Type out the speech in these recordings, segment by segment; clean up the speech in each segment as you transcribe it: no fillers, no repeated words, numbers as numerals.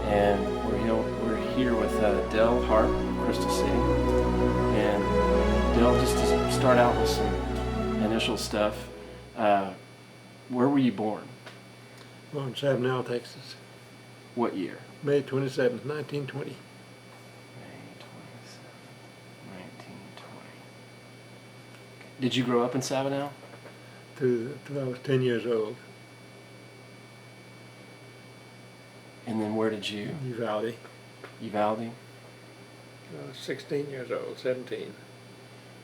And we're here with Harp of Crystal City. And Dell, just to start out with some initial stuff, where were you born? Born in Sabinal, Texas. What year? May 27th, 1920. May 27th, 1920. Did you grow up in Sabinal? Till I was 10 years old. And then where did you? Uvalde. Uvalde? I was 16 years old, 17.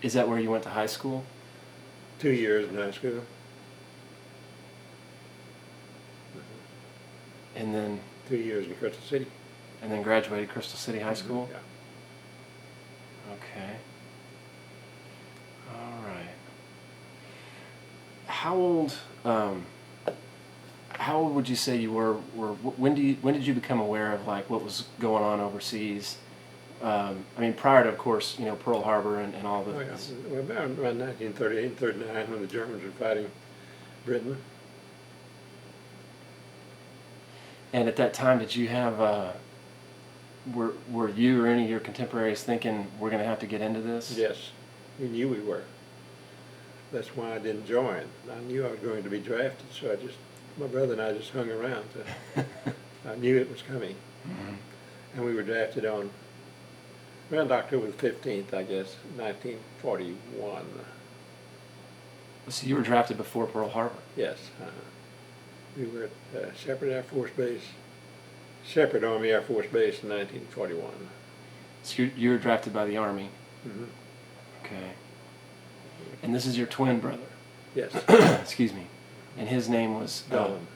Is that where you went to high school? 2 years in high school. And then? 2 years in Crystal City. And then graduated Crystal City High School? Yeah. Okay. All right. How old would you say you were when did you become aware of like what was going on overseas? I mean, prior to, of course, Pearl Harbor and all the... Oh, yeah. Well, around 1938, 39, when the Germans were fighting Britain. And at that time, did you have, were you or any of your contemporaries thinking, we're going to have to get into this? Yes, we knew we were. That's why I didn't join. I knew I was going to be drafted, so my brother and I just hung around. So I knew it was coming. Mm-hmm. And we were drafted on around October the 15th, I guess, 1941. So you were drafted before Pearl Harbor? Yes. We were at Shepherd Army Air Force Base in 1941. So you were drafted by the Army? Mm-hmm. Okay. And this is your twin brother? Yes. Excuse me. And his name was? Don.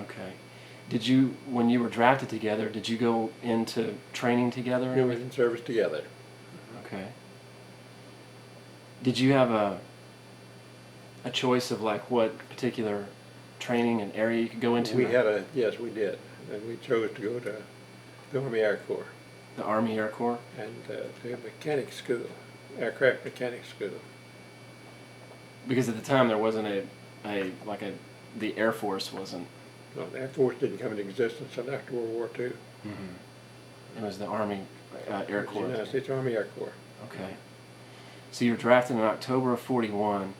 Okay. Did you, when you were drafted together, did you go into training together? We were in service together. Okay. Did you have a choice of like what particular training and area you could go into? Yes, we did. And we chose to go to the Army Air Corps. The Army Air Corps? And to mechanic school, aircraft mechanic school. Because at the time there wasn't the Air Force wasn't. No, the Air Force didn't come into existence until after World War II. Mm-hmm. It was the Army Air Corps. The United States Army Air Corps. Okay. So you were drafted in October of 41.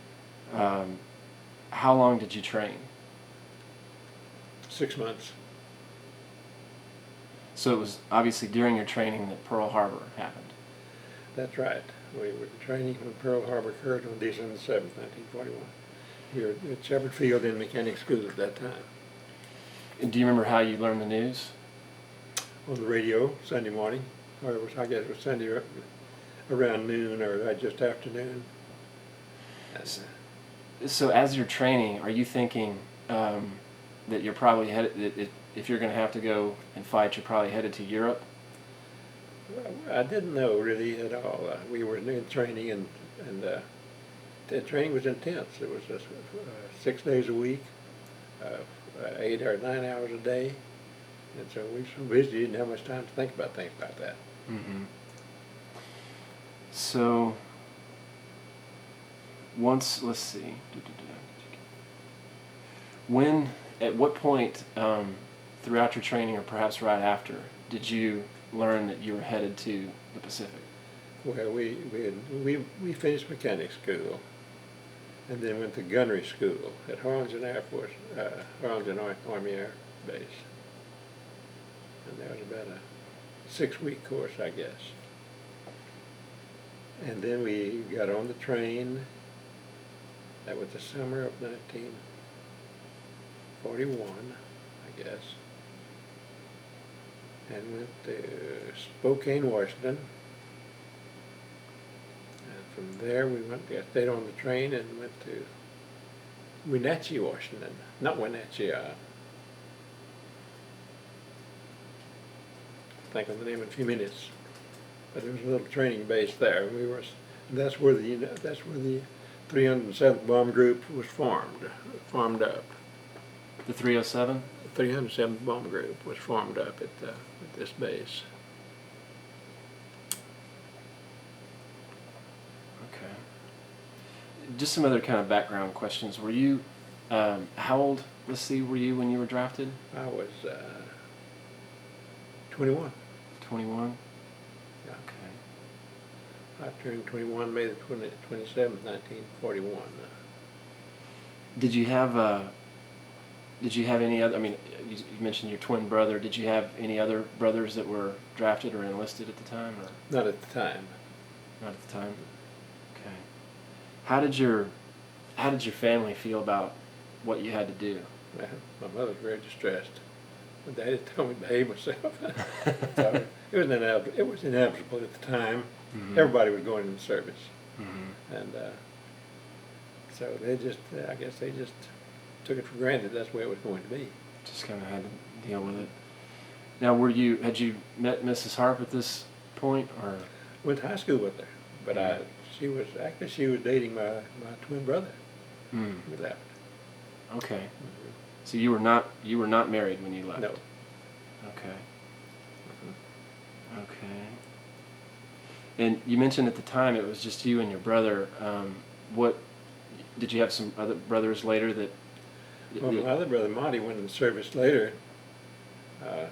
How long did you train? 6 months. So it was obviously during your training that Pearl Harbor happened. That's right. We were training when Pearl Harbor occurred on December 7th, 1941. We were at Shepherd Field in mechanic school at that time. And do you remember how you learned the news? On the radio, Sunday morning, or I guess it was Sunday around noon or just afternoon. So as you're training, are you thinking that you're probably headed, if you're going to have to go and fight, you're probably headed to Europe? I didn't know really at all. We were in training, and the training was intense. It was just 6 days a week, 8 or 9 hours a day, and so we were so busy, didn't have much time to think about things like that. Mm-hmm. So once, let's see, when, at what point throughout your training, or perhaps right after, did you learn that you were headed to the Pacific? Well, we finished mechanic school, and then went to gunnery school at Harlingen Air Force, Harlingen Army Air Base, and that was about a 6-week course, I guess. And then we got on the train. That was the summer of 1941, I guess, and went to Spokane, Washington. And from there we stayed on the train and went to Wenatchee, Washington. Not Wenatchee, think of the name in a few minutes. But there was a little training base there. That's where the 307th Bomb Group was formed up. The 307? The 307th Bomb Group was formed up at this base. Okay. Just some other kind of background questions. Were you, how old, let's see, were you when you were drafted? I was 21. 21? Yeah. Okay. I turned 21 May the 27th, 1941. Did you have any other, I mean, you mentioned your twin brother. Did you have any other brothers that were drafted or enlisted at the time? Or? Not at the time. Not at the time? Okay. How did your family feel about what you had to do? My mother was very distressed. My daddy told me to behave myself. So it was inevitable at the time. Mm-hmm. Everybody was going into service. Mm-hmm. And so I guess they just took it for granted that's the way it was going to be. Just kind of had to deal with it. Now, had you met Mrs. Harp at this point, or? Went to high school with her, but she was dating my twin brother. Mm. We left. Okay. Mm-hmm. So you were not married when you left? No. Okay. Mm-hmm. Okay. And you mentioned at the time it was just you and your brother. What did you have some other brothers later that? Well, my other brother Monty went in service later. About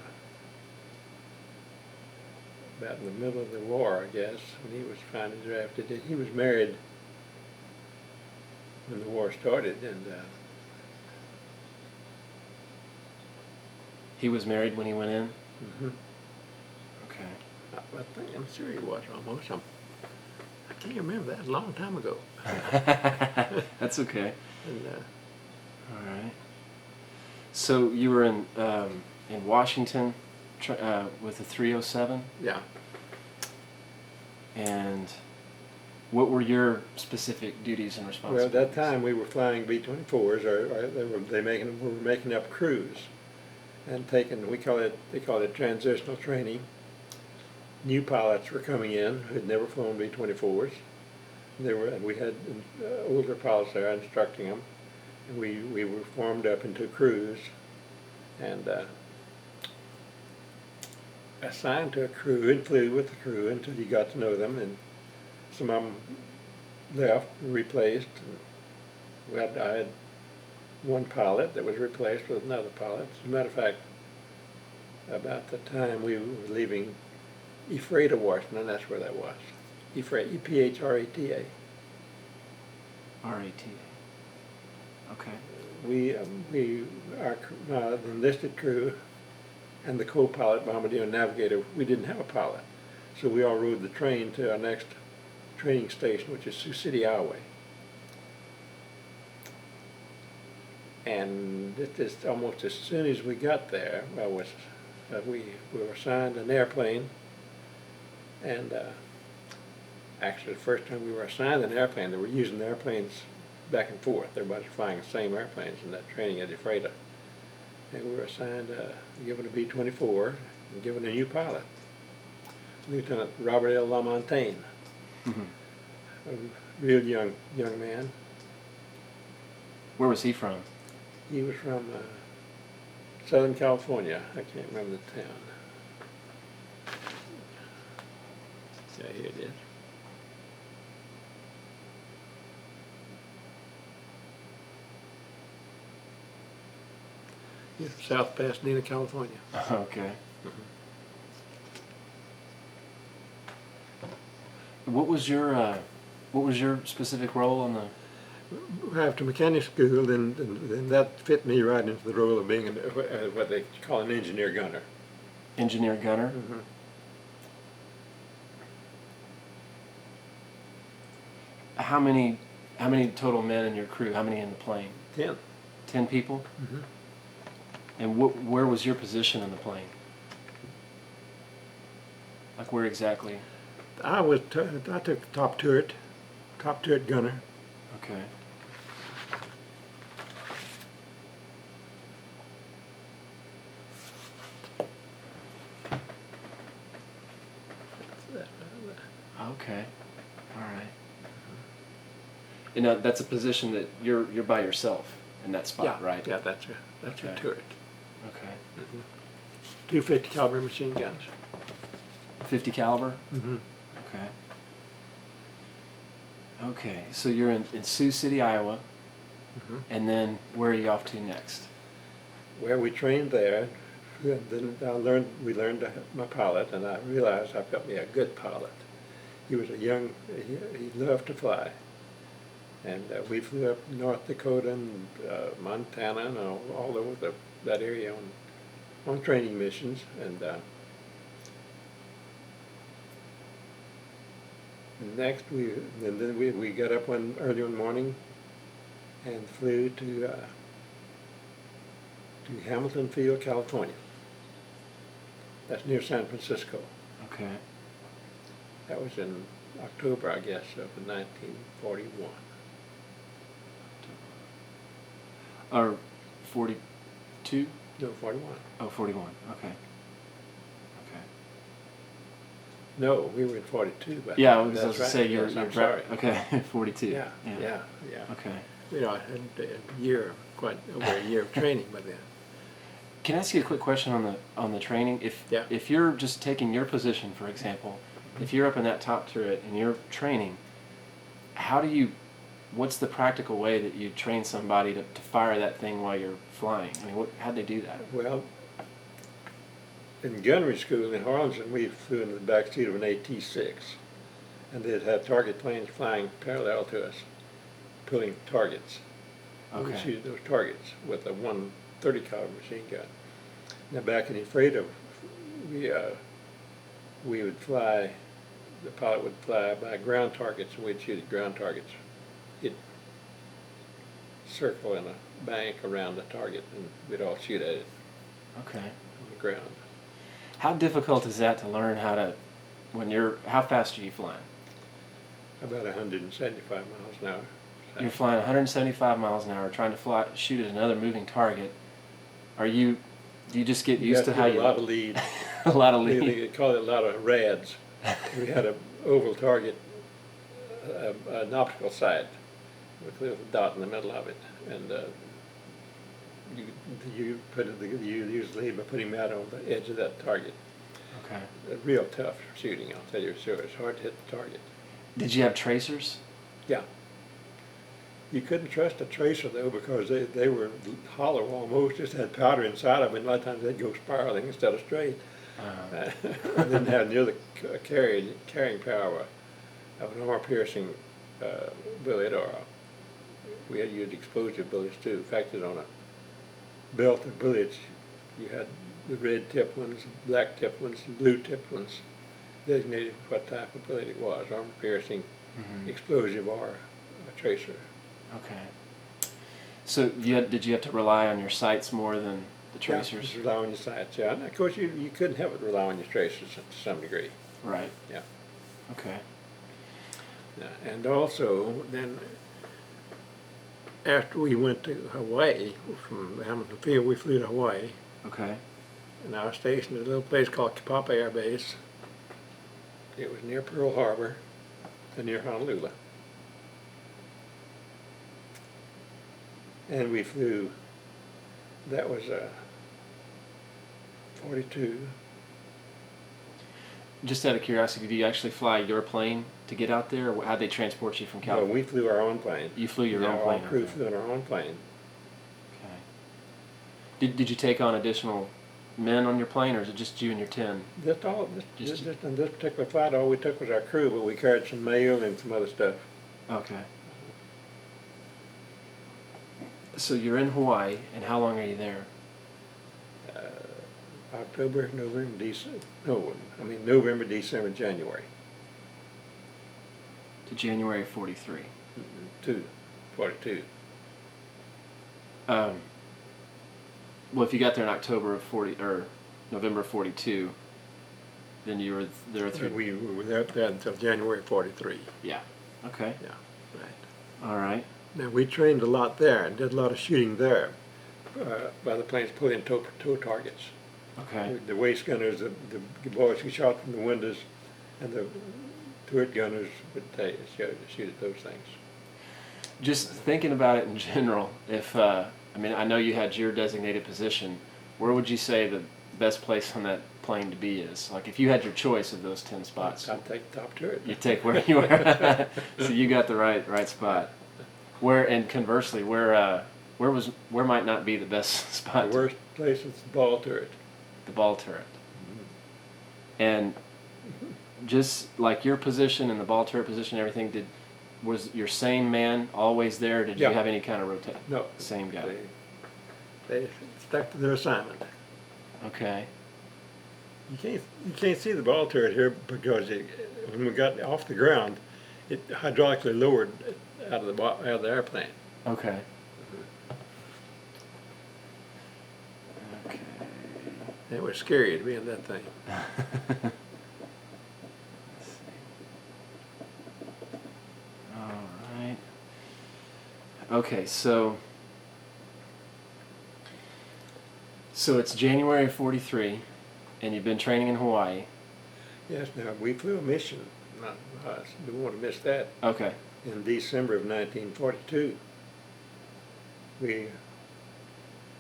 in the middle of the war, I guess, when he was finally drafted. He was married when the war started, and he was married when he went in? mm-hmm. Okay. I'm sure he was almost. I can't remember that. A long time ago. That's okay. And, all right. So you were in Washington with the 307? yeah. And what were your specific duties and Well, responsibilities? at that time we were flying B-24s, or we were making up crews, and they call it transitional training. New pilots were coming in who had never flown B-24s. And we had older pilots there instructing them, and we were formed up into crews, and assigned to a crew and flew with the crew until you got to know them, and some of them left and replaced. I had one pilot that was replaced with another pilot. As a matter of fact, about the time we were leaving Ephrata, Washington, that's where that was. Ephrata, E-P-H-R-A-T-A. R-A-T-A. Okay. The enlisted crew and the co-pilot, bombardier, and navigator, we didn't have a pilot. So we all rode the train to our next training station, which is Sioux City, Iowa. And almost as soon as we got there, we were assigned an airplane. And actually, the first time we were assigned an airplane, they were using the airplanes back and forth. Everybody was flying the same airplanes in that training at Ephrata. And we were assigned, given a B-24 and given a new pilot. Lieutenant Robert L. LaMontagne, Hmm. a real young man. Where was he from? He was from Southern California. I can't remember the town. Yeah, here it is. Yeah, South Pasadena, California. Okay. What was your specific role on the? After mechanic school, then that fit me right into the role of being what they call an engineer gunner. Engineer gunner? Mm-hmm. How many total men in your crew? How many in the plane? 10. 10 people? Mm-hmm. And where was your position in the plane? Like where exactly? I took the top turret gunner. Okay. Okay. All right. And now that's a position that you're by yourself in that spot, Yeah, right? yeah, that's your Okay. turret. Okay. Mm-hmm. 250 caliber machine guns. 50 caliber? Mm-hmm. Okay. Okay. So you're in Sioux City, Iowa, Mm-hmm. and then where are you off to next? Where we trained there, then we learned my pilot, and I realized I felt me a good pilot. He was he loved to fly. And we flew up North Dakota and Montana and all over that area on training missions. And next then we got up early one morning and flew to Hamilton Field, California. That's near San Francisco. Okay. That was in October, I guess, of 1941. Or 42? No, 41. Oh, 41. Okay. Okay. No, we were in 42. But Yeah, I was that's going to right. say you're Yes, I'm sorry. sorry. Okay, 42. Yeah. Okay. You know, I had a year, quite over a year of training by then. Can I ask you a quick question on the training? Yeah. If you're just taking your position, for example, if you're up in that top turret and you're training, what's the practical way that you train somebody to fire that thing while you're flying? I mean, how'd they do that? Well, in gunnery school in Harlingen, we flew in the back seat of an AT-6, and they'd have target planes flying parallel to us, pulling targets. We Okay. shoot those targets with a 130 caliber machine gun. Now back in Ephrata, we would fly. The pilot would fly by ground targets, and we'd shoot at ground targets. He'd circle in a bank around the target, and we'd all shoot at it Okay. on the ground. How difficult is that to learn how fast are you flying? About 175 miles an hour. So You're flying 175 miles an hour trying to shoot at another moving target. Do you just get used to how a lot of lead. a lot of lead? They call it a lot of rads. We had an oval target, an optical sight with a little dot in the middle of it, and you use the lead by putting that on the edge of that target. Okay. Real tough shooting, I'll tell you sure. It's hard to hit the target. Did you have tracers? Yeah. You couldn't trust a tracer though, because they were hollow almost, just had powder inside of them, and a lot of times they'd go spiraling instead of straight. And didn't have near the carrying power of an armor-piercing bullet, or we had used explosive bullets too. In fact, on a belt of bullets, you had the red tipped ones, black tipped ones, and blue tipped ones, designated what type of bullet it was, armor-piercing, explosive, or a tracer. Okay. So did you have to rely on your sights more than the tracers? Yeah, rely on your sights, yeah. And of course, you couldn't help but rely on your tracers to some degree. Right. Yeah. Okay. Yeah. And also, then, after we went to Hawaii, from Hamilton Field, we flew to Hawaii. Okay. And I was stationed at a little place called Kapapa Air Base. It was near Pearl Harbor and near Honolulu. And we flew, that was 42. Just out of curiosity, do you actually fly your plane to get out there, or how'd they transport you from No, California? we flew our own plane. You flew your own Our plane. whole crew Okay. flew in our own plane. Okay. Did you take on additional men on your plane, or is it just you and your 10? Just on this particular flight, all we took was our crew, but we carried some mail and some other stuff. Okay. So you're in Hawaii, and how long are you there? October, November, December. No, I mean November, December, January. To January 43. 42. Well, if you got there in October of 40 or November of 42, then you were there through. We were there until January 43. Yeah. Okay. Yeah, right. All right. Now we trained a lot there and did a lot of shooting there by the planes pulling tow targets. Okay. The waist gunners, the boys who shot from the windows, and the turret gunners would shoot at those things. Just thinking about it in general, if I mean, I know you had your designated position. Where would you say the best place on that plane to be is? Like, if you had your choice of those 10 spots, I'd take the top turret. you take where you were. So you got the right spot. Where, and conversely, where might not be the best spot? The worst place is the ball turret. The ball turret. And just like your position and the ball turret position, and everything, was your same man always there? Or did Yeah. you have any kind of rotation? No. Same guy. They stuck to their assignment. Okay. You can't see the ball turret here because when we got off the ground, it hydraulically lowered out of the airplane. Okay. Okay. It was scary to be in that thing. Let's see. All right. Okay, so it's January 43, and you've been training in Hawaii. Yes. Now we flew a mission. Not us. We want to miss that. Okay. In December of 1942. The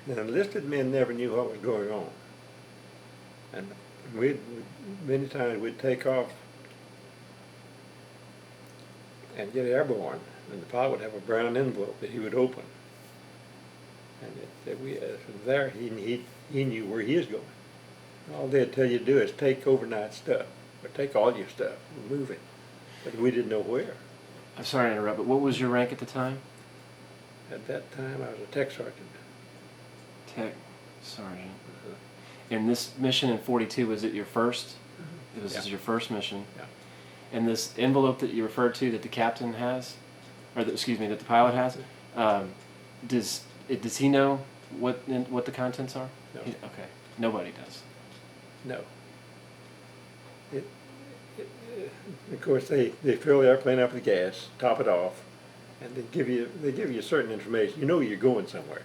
enlisted men never knew what was going on. And many times we'd take off and get airborne, and the pilot would have a brown envelope that he would open. And from there, he knew where he was going. All they'd tell you to do is take overnight stuff, or take all your stuff, and move it. But we didn't know where. I'm sorry to interrupt, but what was your rank at the time? At that time, I was a tech sergeant. Tech sergeant. And this mission in 42, was it your first? It was Yeah. your first mission. Yeah. And this envelope that you referred to that the captain has, or that the pilot has, does he know what the contents are? No. Okay. Nobody does. No. Of course, they fill the airplane up with gas, top it off, and they give you certain information. You know you're going somewhere.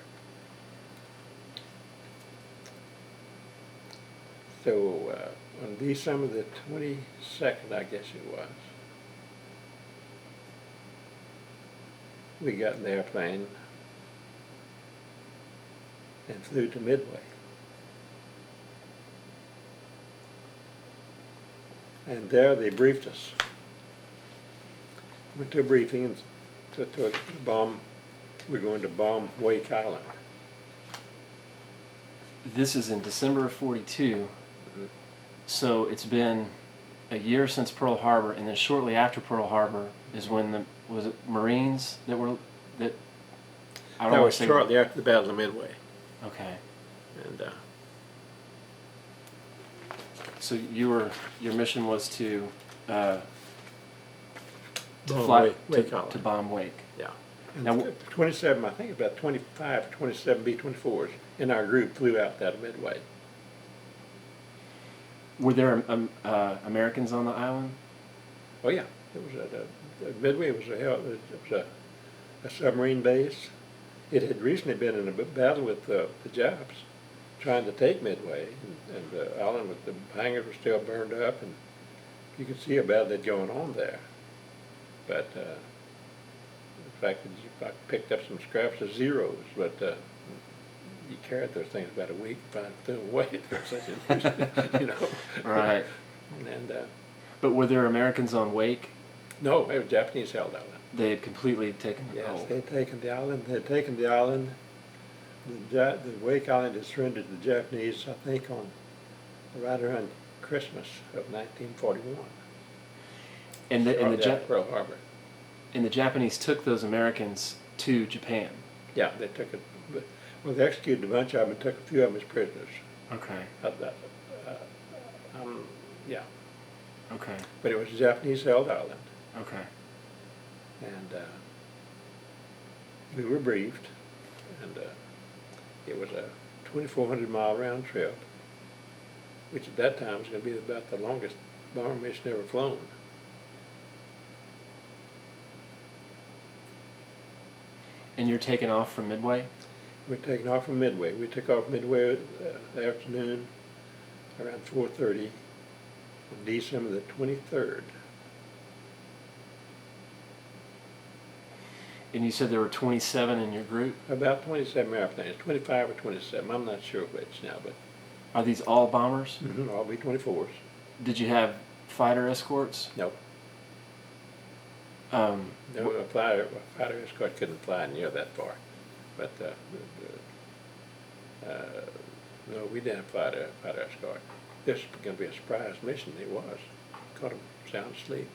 So on December the 22nd, I guess it was, we got in the airplane and flew to Midway. And there they briefed us. Went to a briefing and to bomb. We're going to bomb Wake Island. This is in December of 42. So it's been a year since Pearl Harbor, and then shortly after Pearl Harbor is when was it Marines that I don't That want was to say shortly after the Battle of Midway. Okay. And So your mission was to bomb fly Wake Island. to bomb Wake. Yeah. And Now, 27, I think about 25 or 27 B-24s in our group flew out that Midway. Were there Americans on the island? Oh yeah, it was Midway was a submarine base. It had recently been in a battle with the Japs, trying to take Midway, and the island with the hangars were still burned up, and you could see how bad they'd going on there. But the fact that I picked up some scraps of zeros, but you carried those things about a week and finally threw them away for such a, you know. Right. And But were there Americans on Wake? no, it was Japanese held island. They had completely taken the Yes, hold. they had taken the island. They had taken the island. The Wake Island had surrendered to the Japanese, I think, on right around Christmas of 1941. And the Pearl Harbor. And the Japanese took those Americans to Japan. Yeah, they took it. Well, they executed a bunch of them and took a few of them as prisoners. Okay. Yeah. Okay. But it was a Japanese-held island, Okay. and we were briefed, and it was a 2,400-mile round trip, which at that time was going to be about the longest bomber mission ever flown. And you're taking off from Midway? We're taking off from Midway. We took off Midway the afternoon around 4:30 on December the 23rd. And you said there were 27 in your group? About 27 airplanes, 25 or 27. I'm not sure which now, but Are these all bombers? all B-24s. Did you have fighter escorts? No, Um, no, a fighter escort couldn't fly near that far. But no, we didn't have fighter escort. This was going to be a surprise mission. It was. Caught them sound asleep.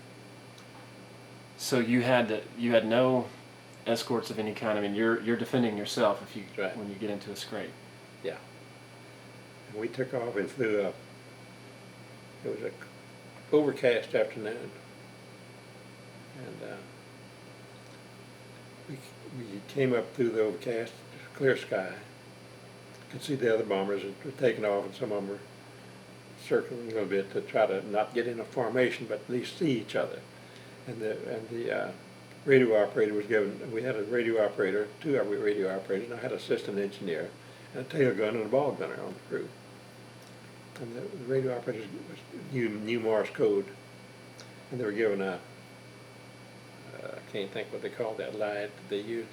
So you had no escorts of any kind. I mean, you're defending yourself if you Right. when you get into a scrape. Yeah. And we took off and flew up. It was a overcast afternoon, and we came up through the overcast, clear sky. Could see the other bombers that were taking off, and some of them were circling a little bit to try to not get in a formation, but at least see each other. And the radio operator was given. We had a radio operator, two radio operators, and I had an assistant engineer, and a tail gunner and a ball gunner on the crew. And the radio operators knew Morse code, and they were given a I can't think what they called that light. They used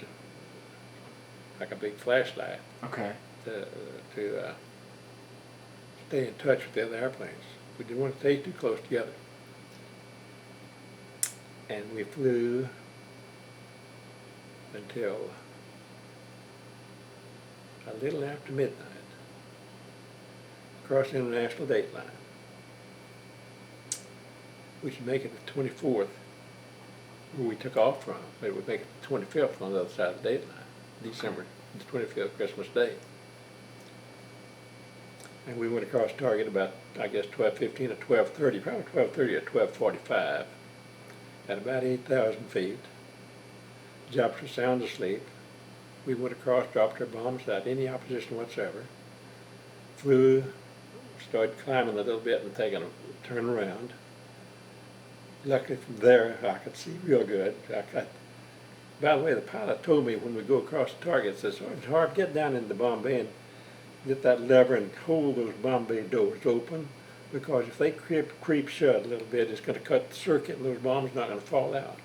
like a big flashlight Okay. to stay in touch with the other airplanes. We didn't want to stay too close together. And we flew until a little after midnight across the international date line. We should make it the 24th, where we took off from. It would make it the 25th on the other side of the date line, December the 25th, Christmas Day. And we went across target about, I guess, 12:15 or 12:30, probably 12:30 or 12:45, at about 8,000 feet. Japs were sound asleep. We went across, dropped our bombs without any opposition whatsoever. Flew, started climbing a little bit and taking a turn around. Luckily from there I could see real good. By the way, the pilot told me when we go across the target, says, "Sergeant Harp, get down into bomb bay and get that lever and hold those bomb bay doors open, because if they creep shut a little bit, it's going to cut the circuit and those bombs are not going to fall out."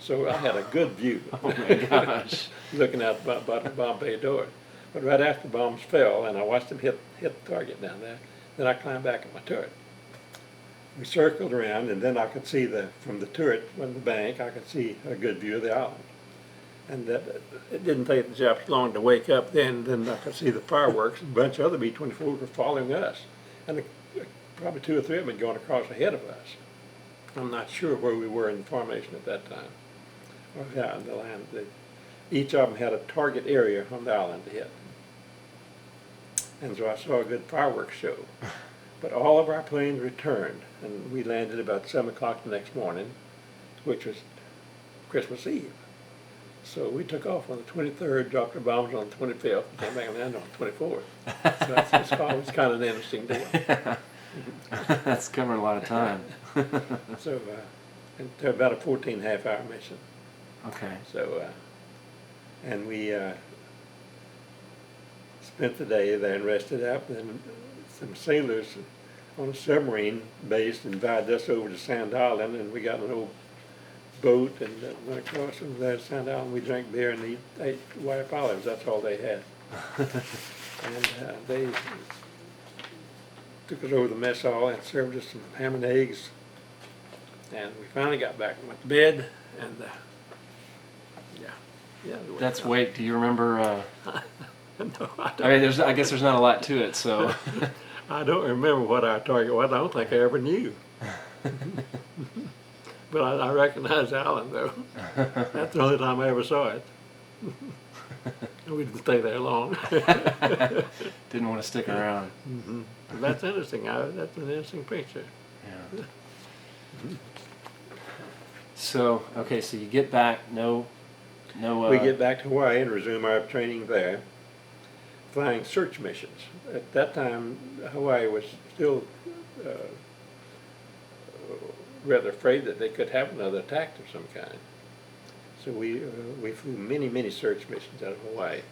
So I had a good view. Oh my gosh. Looking out the bottom of the bomb bay door. But right after the bombs fell and I watched them hit the target down there, then I climbed back in my turret. We circled around, and then I could see from the turret, from the bank, I could see a good view of the island. And it didn't take the Japs long to wake up then I could see the fireworks, and a bunch of other B-24s were following us. And probably two or three of them had gone across ahead of us. I'm not sure where we were in the formation at that time. Or yeah, the land. Each of them had a target area on the island to hit. And so I saw a good fireworks show. But all of our planes returned, and we landed about 7 o'clock the next morning, which was Christmas Eve. So we took off on the 23rd, dropped our bombs on the 25th, and came back and landed on the 24th. So it's always kind of an interesting deal. That's covering a lot of time. So, and they're about a 14.5-hour mission. Okay. So, and we spent the day there and rested up. And some sailors on a submarine base and invited us over to Sand Island, and we got an old boat and went across from there to Sand Island. We drank beer and ate white olives. That's all they had. And they took us over the mess hall and served us some ham and eggs. And we finally got back and went to bed. And yeah. That's wait. Do you remember? No, I mean, I guess there's not a lot to it, so. I don't remember what our target was. I don't think I ever knew. But I recognized Alan, though. That's the only time I ever saw it. We didn't stay there long. Didn't want to stick around. Mm-hmm. That's interesting. That's an interesting picture. Yeah. So, okay, so you get back, no. We get back to Hawaii and resume our training there, flying search missions. At that time, Hawaii was still rather afraid that they could have another attack of some kind. So we flew many search missions out of Hawaii.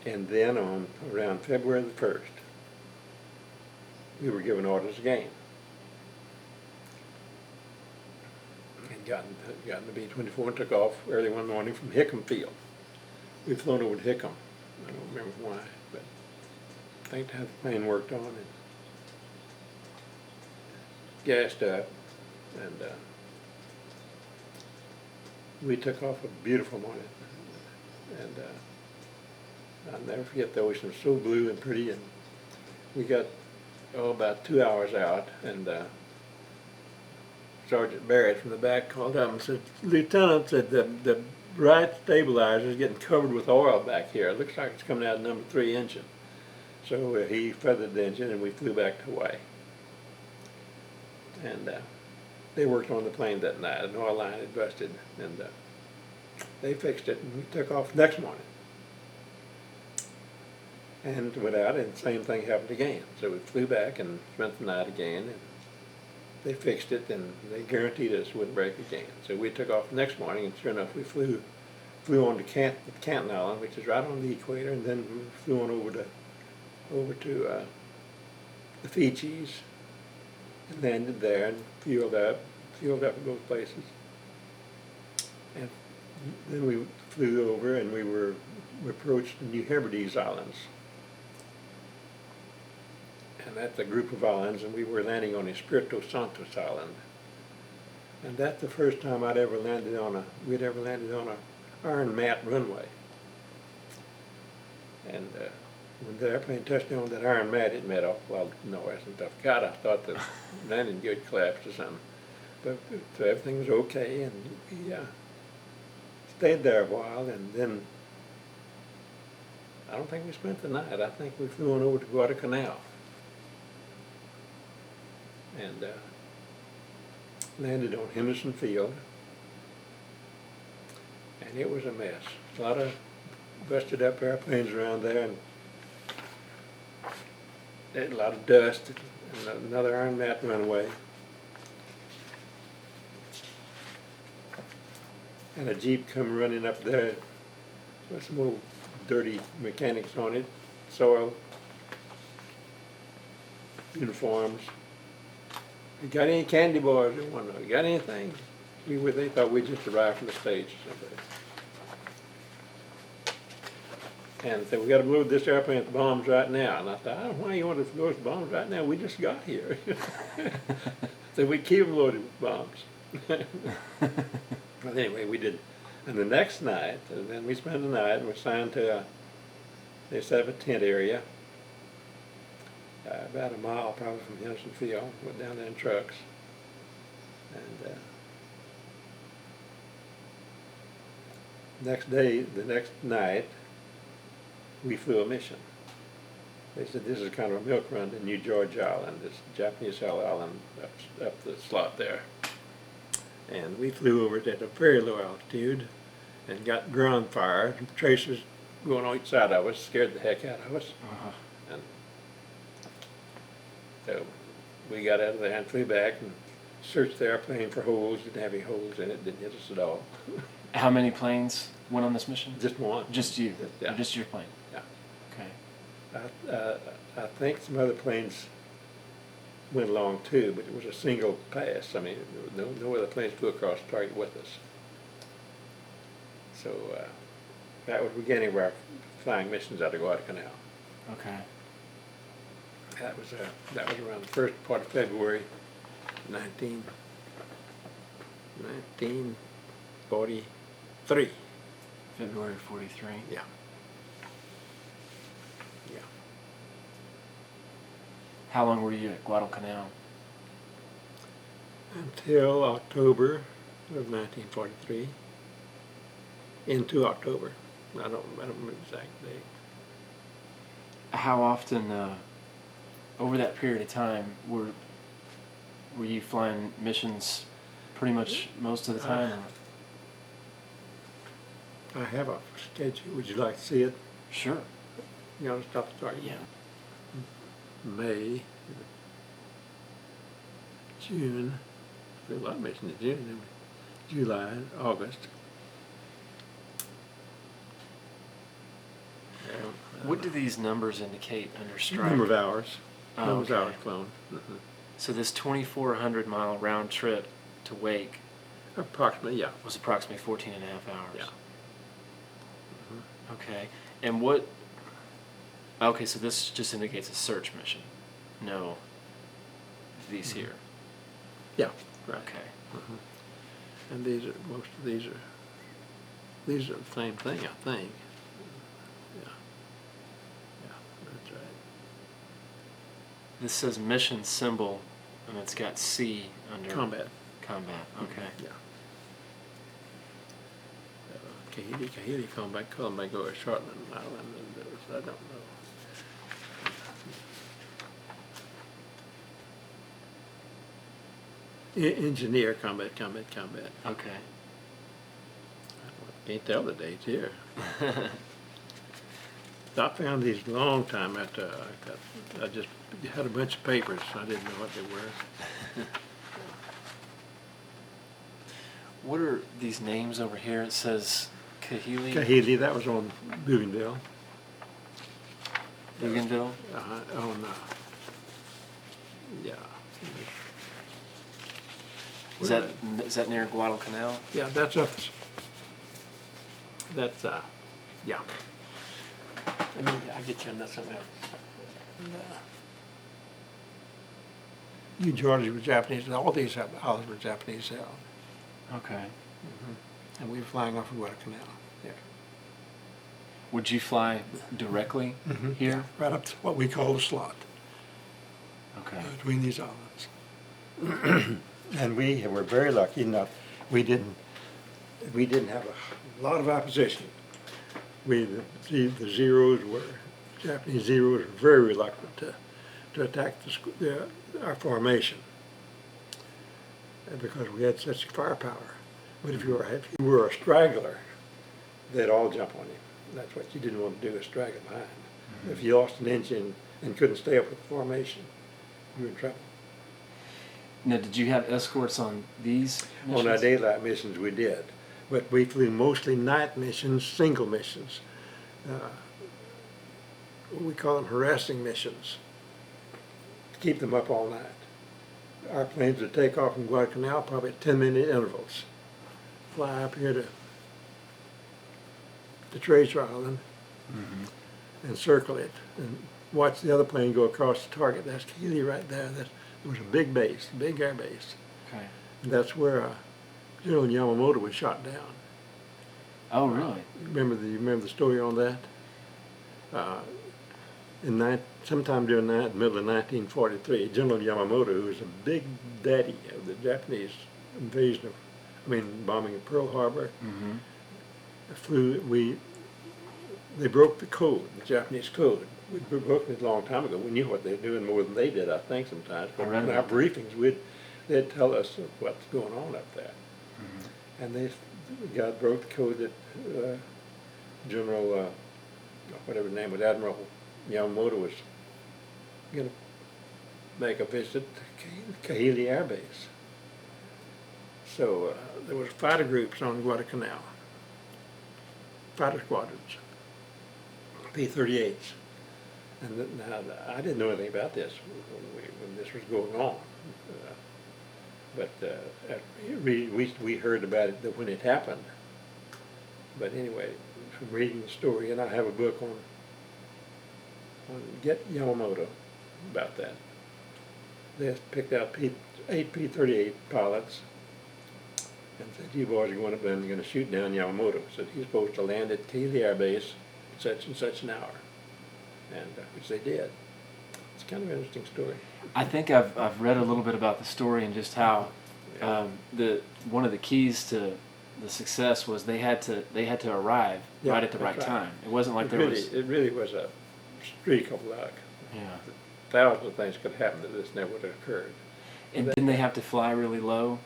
And then on around February the 1st, we were given orders again. And got in the B-24 and took off early one morning from Hickam Field. We'd flown over to Hickam. I don't remember why, but I think to have the plane worked on and gassed up, and we took off a beautiful morning, and I'll never forget the ocean was so blue and pretty, and we got about 2 hours out, and Sergeant Barrett from the back called up and said, "Lieutenant," said, the right stabilizer is getting covered with oil back here. It looks like it's coming out of number 3 engine. So he feathered the engine and we flew back to Hawaii. And they worked on the plane that night. An oil line had busted, and they fixed it, and we took off the next morning. And went out, and the same thing happened again. So we flew back and spent the night again, and they fixed it, and they guaranteed us it wouldn't break again. So we took off the next morning, and sure enough, we flew on to Canton Island, which is right on the equator, and then we flew on over to the Fijis, and landed there and fueled up in both places. And then we flew over, and we approached the New Hebrides Islands. And that's a group of islands, and we were landing on Espiritu Santos Island. And that's the first time we'd ever landed on a iron mat runway. And when the airplane touched down that iron mat, it made a lot of noise and stuff. God, I thought the landing gear collapsed or something. But so everything was okay, and we stayed there a while, and then I don't think we spent the night. I think we flew on over to Guadalcanal. And landed on Henderson Field, and it was a mess. A lot of busted up airplanes around there, and a lot of dust, and another iron mat runway. And a Jeep come running up there with some old dirty mechanics on it, soiled uniforms. "You got any candy bars?" They wanted to know. "You got anything?" They thought we just arrived from the States or something. And said, "We got to load this airplane with bombs right now." And I thought, "I don't know why you want to load with bombs right now. We just got here." So we keep them loaded with bombs. But anyway, we did. And the next night, then we spent the night, and we assigned to they set up a tent area. About a mile probably from Henderson Field. Went down there in trucks, and the next night, we flew a mission. They said this is kind of a milk run to New George Island, this Japanese Hell Island up the slot there. And we flew over it at a very low altitude, and got ground fire. Tracers going on each side of us, scared the heck out of us. And so we got out of there and flew back and searched the airplane for holes. Didn't have any holes in it. Didn't hit us at all. How many planes went on this mission? Just one. Just you? Yeah. Just your plane? Yeah. Okay. I think some other planes went along too, but it was a single pass. I mean, there was no other planes flew across the target with us. So that was the beginning of our flying missions out of Guadalcanal. Okay. That was around the first part of February, 1943. February 43. Yeah. Yeah. How long were you at Guadalcanal? Until October of 1943. Into October. I don't remember the exact date. How often, over that period of time, were you flying missions pretty much most of the time? I have a schedule. Would you like to see it? Sure. You want to stop the target? Yeah. May, June, a lot of missions in June, July, August. What do these numbers indicate under strike? Number of hours. Oh, Number of okay. hours flown. So this 2,400-mile round trip to Wake Approximately, yeah. was approximately 14 and a half hours. Yeah. Okay. And what... Okay, so this just indicates a search mission. No, these here. Yeah, right. Okay. And these are, most of these are the same thing, I think. Yeah. Yeah, that's right. This says mission symbol, and it's got C under... Combat. Combat, okay. Yeah. Kahili combat, Colombo, or Shortland Island, and those, I don't know. Engineer combat. Okay. Can't tell the dates here. I found these a long time after I just had a bunch of papers. I didn't know what they were. What are these names over here? It says Kahili? Kahili, that was on Bougainville. Bougainville? Yeah. Is that near Guadalcanal? Yeah, that's up. That's yeah. I'll get you on that something else. New Georgia was Japanese. All these houses were Japanese held. Okay. And we were flying off of Guadalcanal. Yeah. Would you fly directly here? Right up to what we call the slot. Okay. Between these islands. And we were very lucky. We didn't have a lot of opposition. The Zeros were, Japanese Zeros were very reluctant to attack our formation because we had such firepower. But if you were a straggler, they'd all jump on you. That's what you didn't want to do, is straggle behind. If you lost an engine and couldn't stay up with the formation, you were in trouble. Now, did you have escorts on these missions? On our daylight missions, we did. But we flew mostly night missions, single missions. We call them harassing missions, to keep them up all night. Our planes would take off from Guadalcanal probably at 10-minute intervals, fly up here to Treasure Island and circle it and watch the other plane go across the target. That's Keeley right there. There was a big base, big air base. Okay. And that's where General Yamamoto was shot down. Oh, really? You remember the story on that? Sometime during the middle of 1943, General Yamamoto, who was a big daddy of the Japanese bombing of Pearl Harbor, they broke the code, the Japanese code. We'd broken it a long time ago. We knew what they were doing more than they did, I think, sometimes. But in our briefings, they'd tell us what's going on up there. And the guy broke the code that General, whatever his name was, Admiral Yamamoto was going to make a visit to Kahili Air Base. So there was fighter groups on Guadalcanal, fighter squadrons, P-38s. Now, I didn't know anything about this when this was going on. But we heard about it when it happened. But anyway, from reading the story, and I have a book on Get Yamamoto about that. They picked out 8 P-38 pilots and said, you boys are going to shoot down Yamamoto. Said he's supposed to land at Keeley Air Base at such and such an hour, and which they did. It's kind of an interesting story. I think I've read a little bit about the story and just how one of the keys to the success was they had to arrive right at the right time. It wasn't like it really was a streak of luck. Yeah. Thousands of things could happen that this never would have occurred. And didn't they have to fly really low?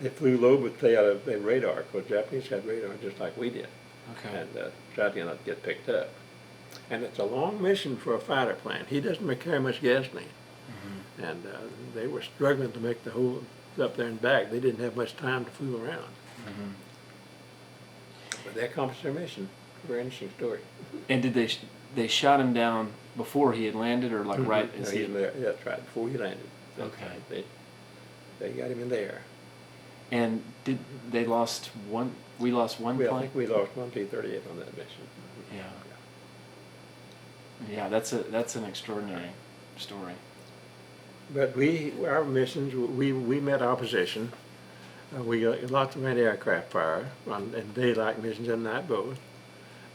They flew low, but they had a radar, because Japanese had radar just like we did. Okay. And tried to not get picked up. And it's a long mission for a fighter plane. He doesn't carry much gasoline. Mm-hmm. And they were struggling to make the whole up there and back. They didn't have much time to fool around. Mm-hmm. But they accomplished their mission. Very interesting story. And did they shot him down before he had landed, or like right as he? Yeah, that's right. Before he landed. Okay. They got him in there. And did they lost one? We lost one plane. I think we lost one P-38 on that mission. Yeah. Yeah, that's an extraordinary story. But our missions, we met opposition. We got lots of anti-aircraft fire and daylight missions and night both.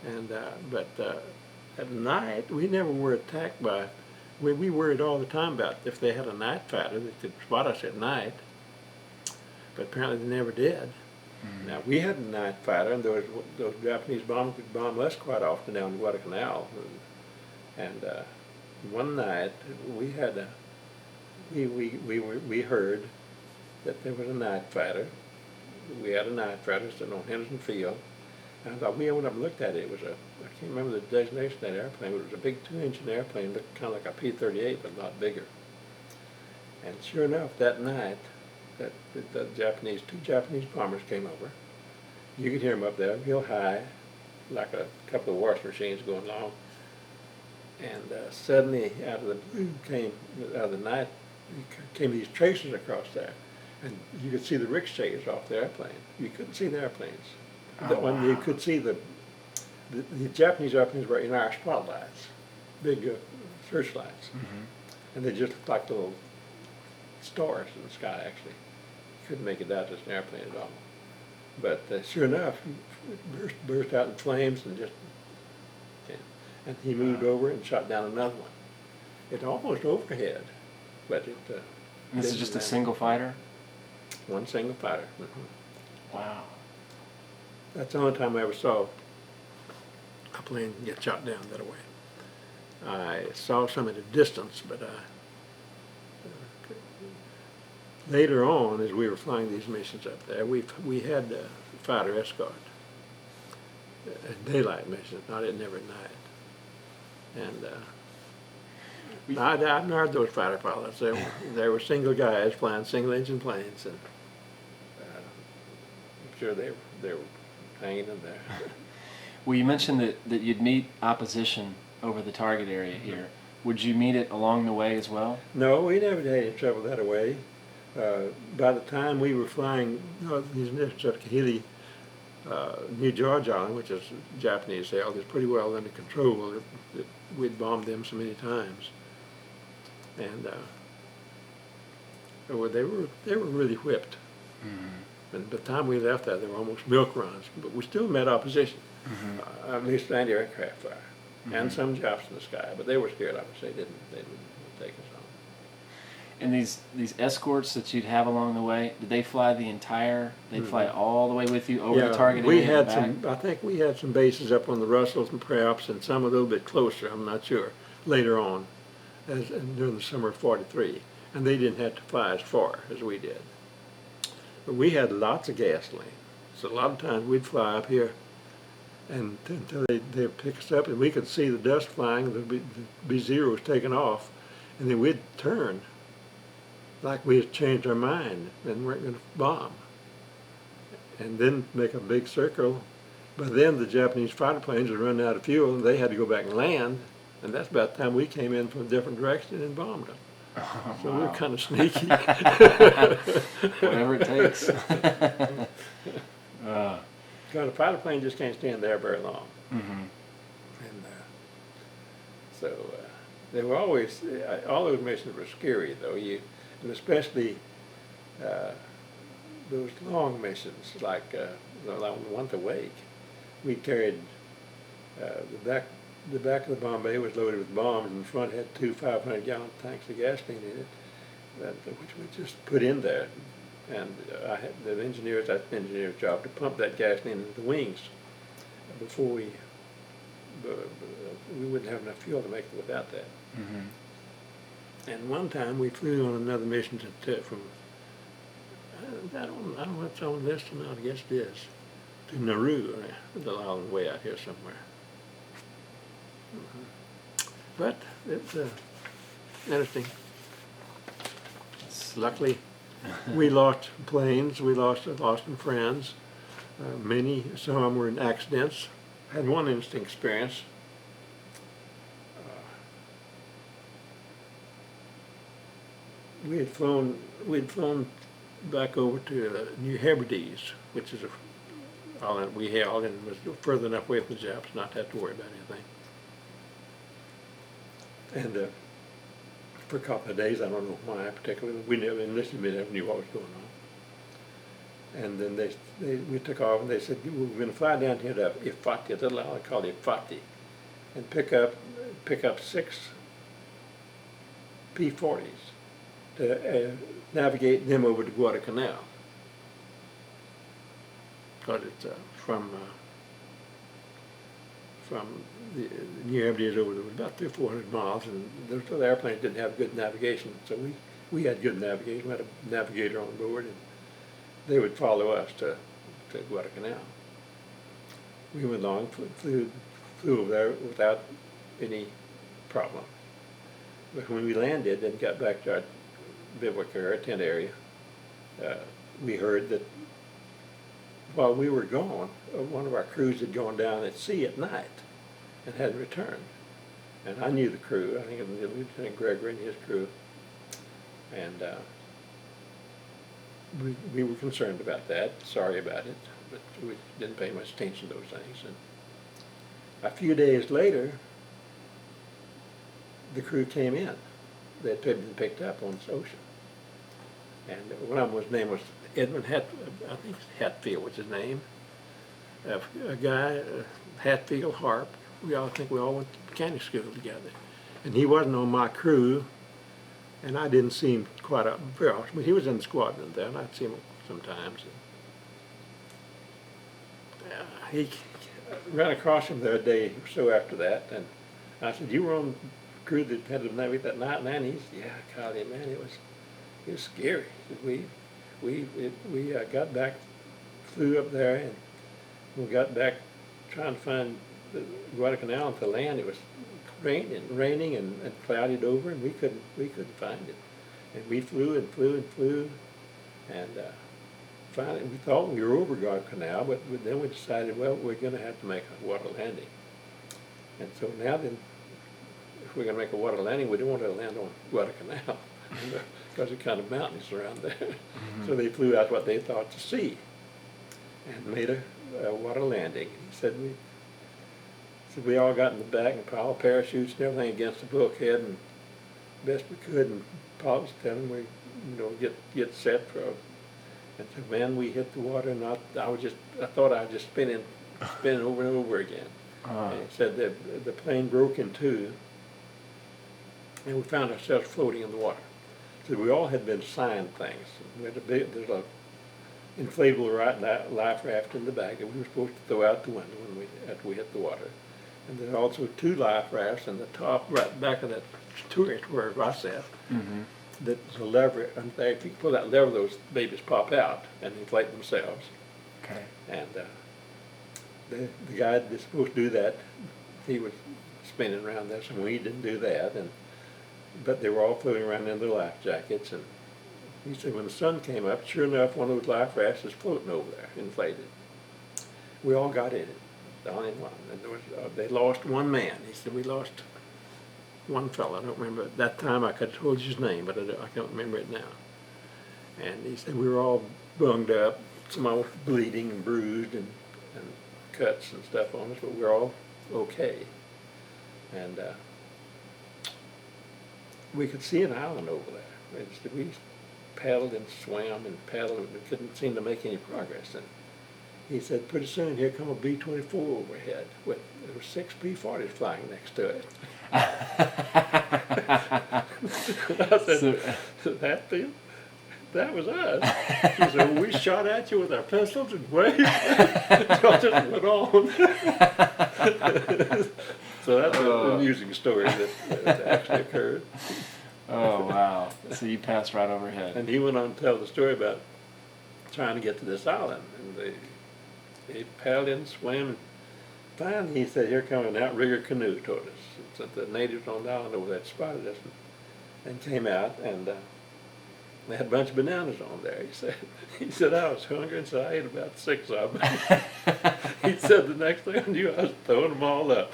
And but at night we never were attacked by. We worried all the time about if they had a night fighter that could spot us at night. But apparently they never did. Mm-hmm. Now we had a night fighter, and those Japanese bombers could bomb us quite often down the Guadalcanal. And one night we had we heard that there was a night fighter. We had a night fighter sitting on Henderson Field. And I thought, we went up and looked at it. It was I can't remember the designation of that airplane, but it was a big 2-engine airplane, looked kind of like a P-38, but a lot bigger. And sure enough, that night, the two Japanese bombers came over. You could hear them up there real high, like a couple of wash machines going along. And suddenly, out of the blue out of the night, came these tracers across there. And you could see the ricochets off the airplane. You couldn't see the airplanes. Wow. You could see the Japanese airplanes were in our spotlights, big searchlights. Mm-hmm. And they just looked like little stars in the sky, actually. You couldn't make it out as an airplane at all. But sure enough, it burst out in flames and just... And he moved over and shot down another one. It almost overhead, but it... And this is just a single fighter? One single fighter. Mm-hmm. Wow. That's the only time I ever saw a plane get shot down that way. I saw some at a distance, but later on, as we were flying these missions up there, we had fighter escort, daylight missions, not never at night. And I admired those fighter pilots. They were single guys flying single-engine planes, and I'm sure they were hanging in there. Well, you mentioned that you'd meet opposition over the target area here. Would you meet it along the way as well? No, we never had any trouble that way. By the time we were flying these missions up to Keeley, New George Island, which is Japanese held, is pretty well under control. We'd bombed them so many times, and they were really whipped. Mm-hmm. And by the time we left there, they were almost milk runs. But we still met opposition, mm-hmm. At least anti-aircraft fire, mm-hmm. and some Japs in the sky. But they were scared of us. They didn't take us on. And these escorts that you'd have along the way, did they fly the entire? They'd mm-hmm. fly all the way with you over the target area? We had some. I think we had some bases up on the Russells and perhaps, and some a little bit closer. I'm not sure. Later on, during the summer of '43, and they didn't have to fly as far as we did. But we had lots of gasoline, so a lot of times we'd fly up here, and until they'd pick us up, and we could see the dust flying, the B-0s taking off, and then we'd turn. Like we had changed our mind and weren't going to bomb, and then make a big circle. But then the Japanese fighter planes would run out of fuel, and they had to go back and land, And that's about the time we came in from a different direction and bombed them. Oh, So we were wow. kind of sneaky. Whatever it takes. Because a fighter plane just can't stand there very long. Mm-hmm. And so they were always, all those missions were scary though, and especially those long missions like the one to Wake. We carried, the back of the bomb bay was loaded with bombs and the front had two 500-gallon tanks of gasoline in it, which we just put in there. And the engineers, that's the engineer's job to pump that gasoline into the wings before we wouldn't have enough fuel to make it without that. Mm-hmm. And one time we flew on another mission from, I don't know what's on this or not, I guess it is, to Nauru, the island way out here somewhere. But it's interesting. Luckily, we lost planes, we lost some friends. Some of them were in accidents. I had one interesting experience. We'd flown back over to New Hebrides, which is a island we held and was further enough away from the Japs not to have to worry about anything. And for a couple of days, I don't know why particularly, we never knew what was going on. And then we took off and they said, we're going to fly down here to Ifati, a little island called Ifati, and pick up 6 P-40s to navigate them over to Guadalcanal. Because it's from the New Hebrides over there was about 300 or 400 miles, and those other airplanes didn't have good navigation, so we had good navigation. We had a navigator on board, and they would follow us to Guadalcanal. We went along, flew over there without any problem. But when we landed and got back to our bivouac area, tent area, we heard that while we were gone, one of our crews had gone down at sea at night and hadn't returned. And I knew the crew. I think it was Lieutenant Gregory and his crew. And we were concerned about that, sorry about it, but we didn't pay much attention to those things. And a few days later, the crew came in. They had been picked up on this ocean. And one of them, his name was Edmund I think Hatfield was his name. A guy, Hatfield, Harp. We all went to mechanic school together. And he wasn't on my crew, and I didn't see him quite up very often, but he was in the squadron there, and I'd see him sometimes. And, he ran across him there a day or so after that, and I said, "You were on the crew that had to navigate that night, man?" He said, "Yeah, golly, man, it was scary." We got back, flew up there, and we got back trying to find the Guadalcanal to land. It was raining and clouded over, and we couldn't find it. And we flew and flew and flew, and finally we thought we were over Guadalcanal, but then we decided, well, we're going to have to make a water landing. And so now then, if we're going to make a water landing, we don't want to land on Guadalcanal because it's kind of mountains around there. Mm-hmm. So they flew out what they thought to sea and made a water landing. He said we all got in the back and all parachutes and everything against the bulkhead, and best we could. And Paul was telling me, get set for. And so, man, we hit the water, and I thought I was just spinning over and over again. And he said that the plane broke in two, and we found ourselves floating in the water. So we all had been assigned things. We had there's a inflatable life raft in the back that we were supposed to throw out the window after we hit the water. And there's also 2 life rafts in the top, right back of that turret where I sat. Mm-hmm. That's a lever. In fact, if you pull that lever, those babies pop out and inflate themselves. Okay. And the guy that's supposed to do that, he was spinning around there, so we didn't do that. But they were all floating around in their life jackets. And he said when the sun came up, sure enough, one of those life rafts was floating over there, inflated. We all got in it, down in one. And they lost one man. He said we lost one fellow, I don't remember, at that time I could have told you his name, but I can't remember it now. And he said we were all bunged up, some of us bleeding and bruised and cuts and stuff on us, but we were all okay. And we could see an island over there. We paddled and swam and paddled, and we couldn't seem to make any progress. And he said, pretty soon here come a B-24 overhead with there were 6 B-40s flying next to it. I said, that was us. He said, well, we shot at you with our pistols and waved. Y'all just went on. So that's an amusing story that actually occurred. Oh, wow. So you passed right overhead. And he went on to tell the story about trying to get to this island. And they paddled in, swam, and finally he said, here comes an outrigger canoe toward us. So the natives on the island over there spotted us and came out, and they had a bunch of bananas on there. He said I was hungry, and so I ate about 6 of them. He said the next thing I knew, I was throwing them all up.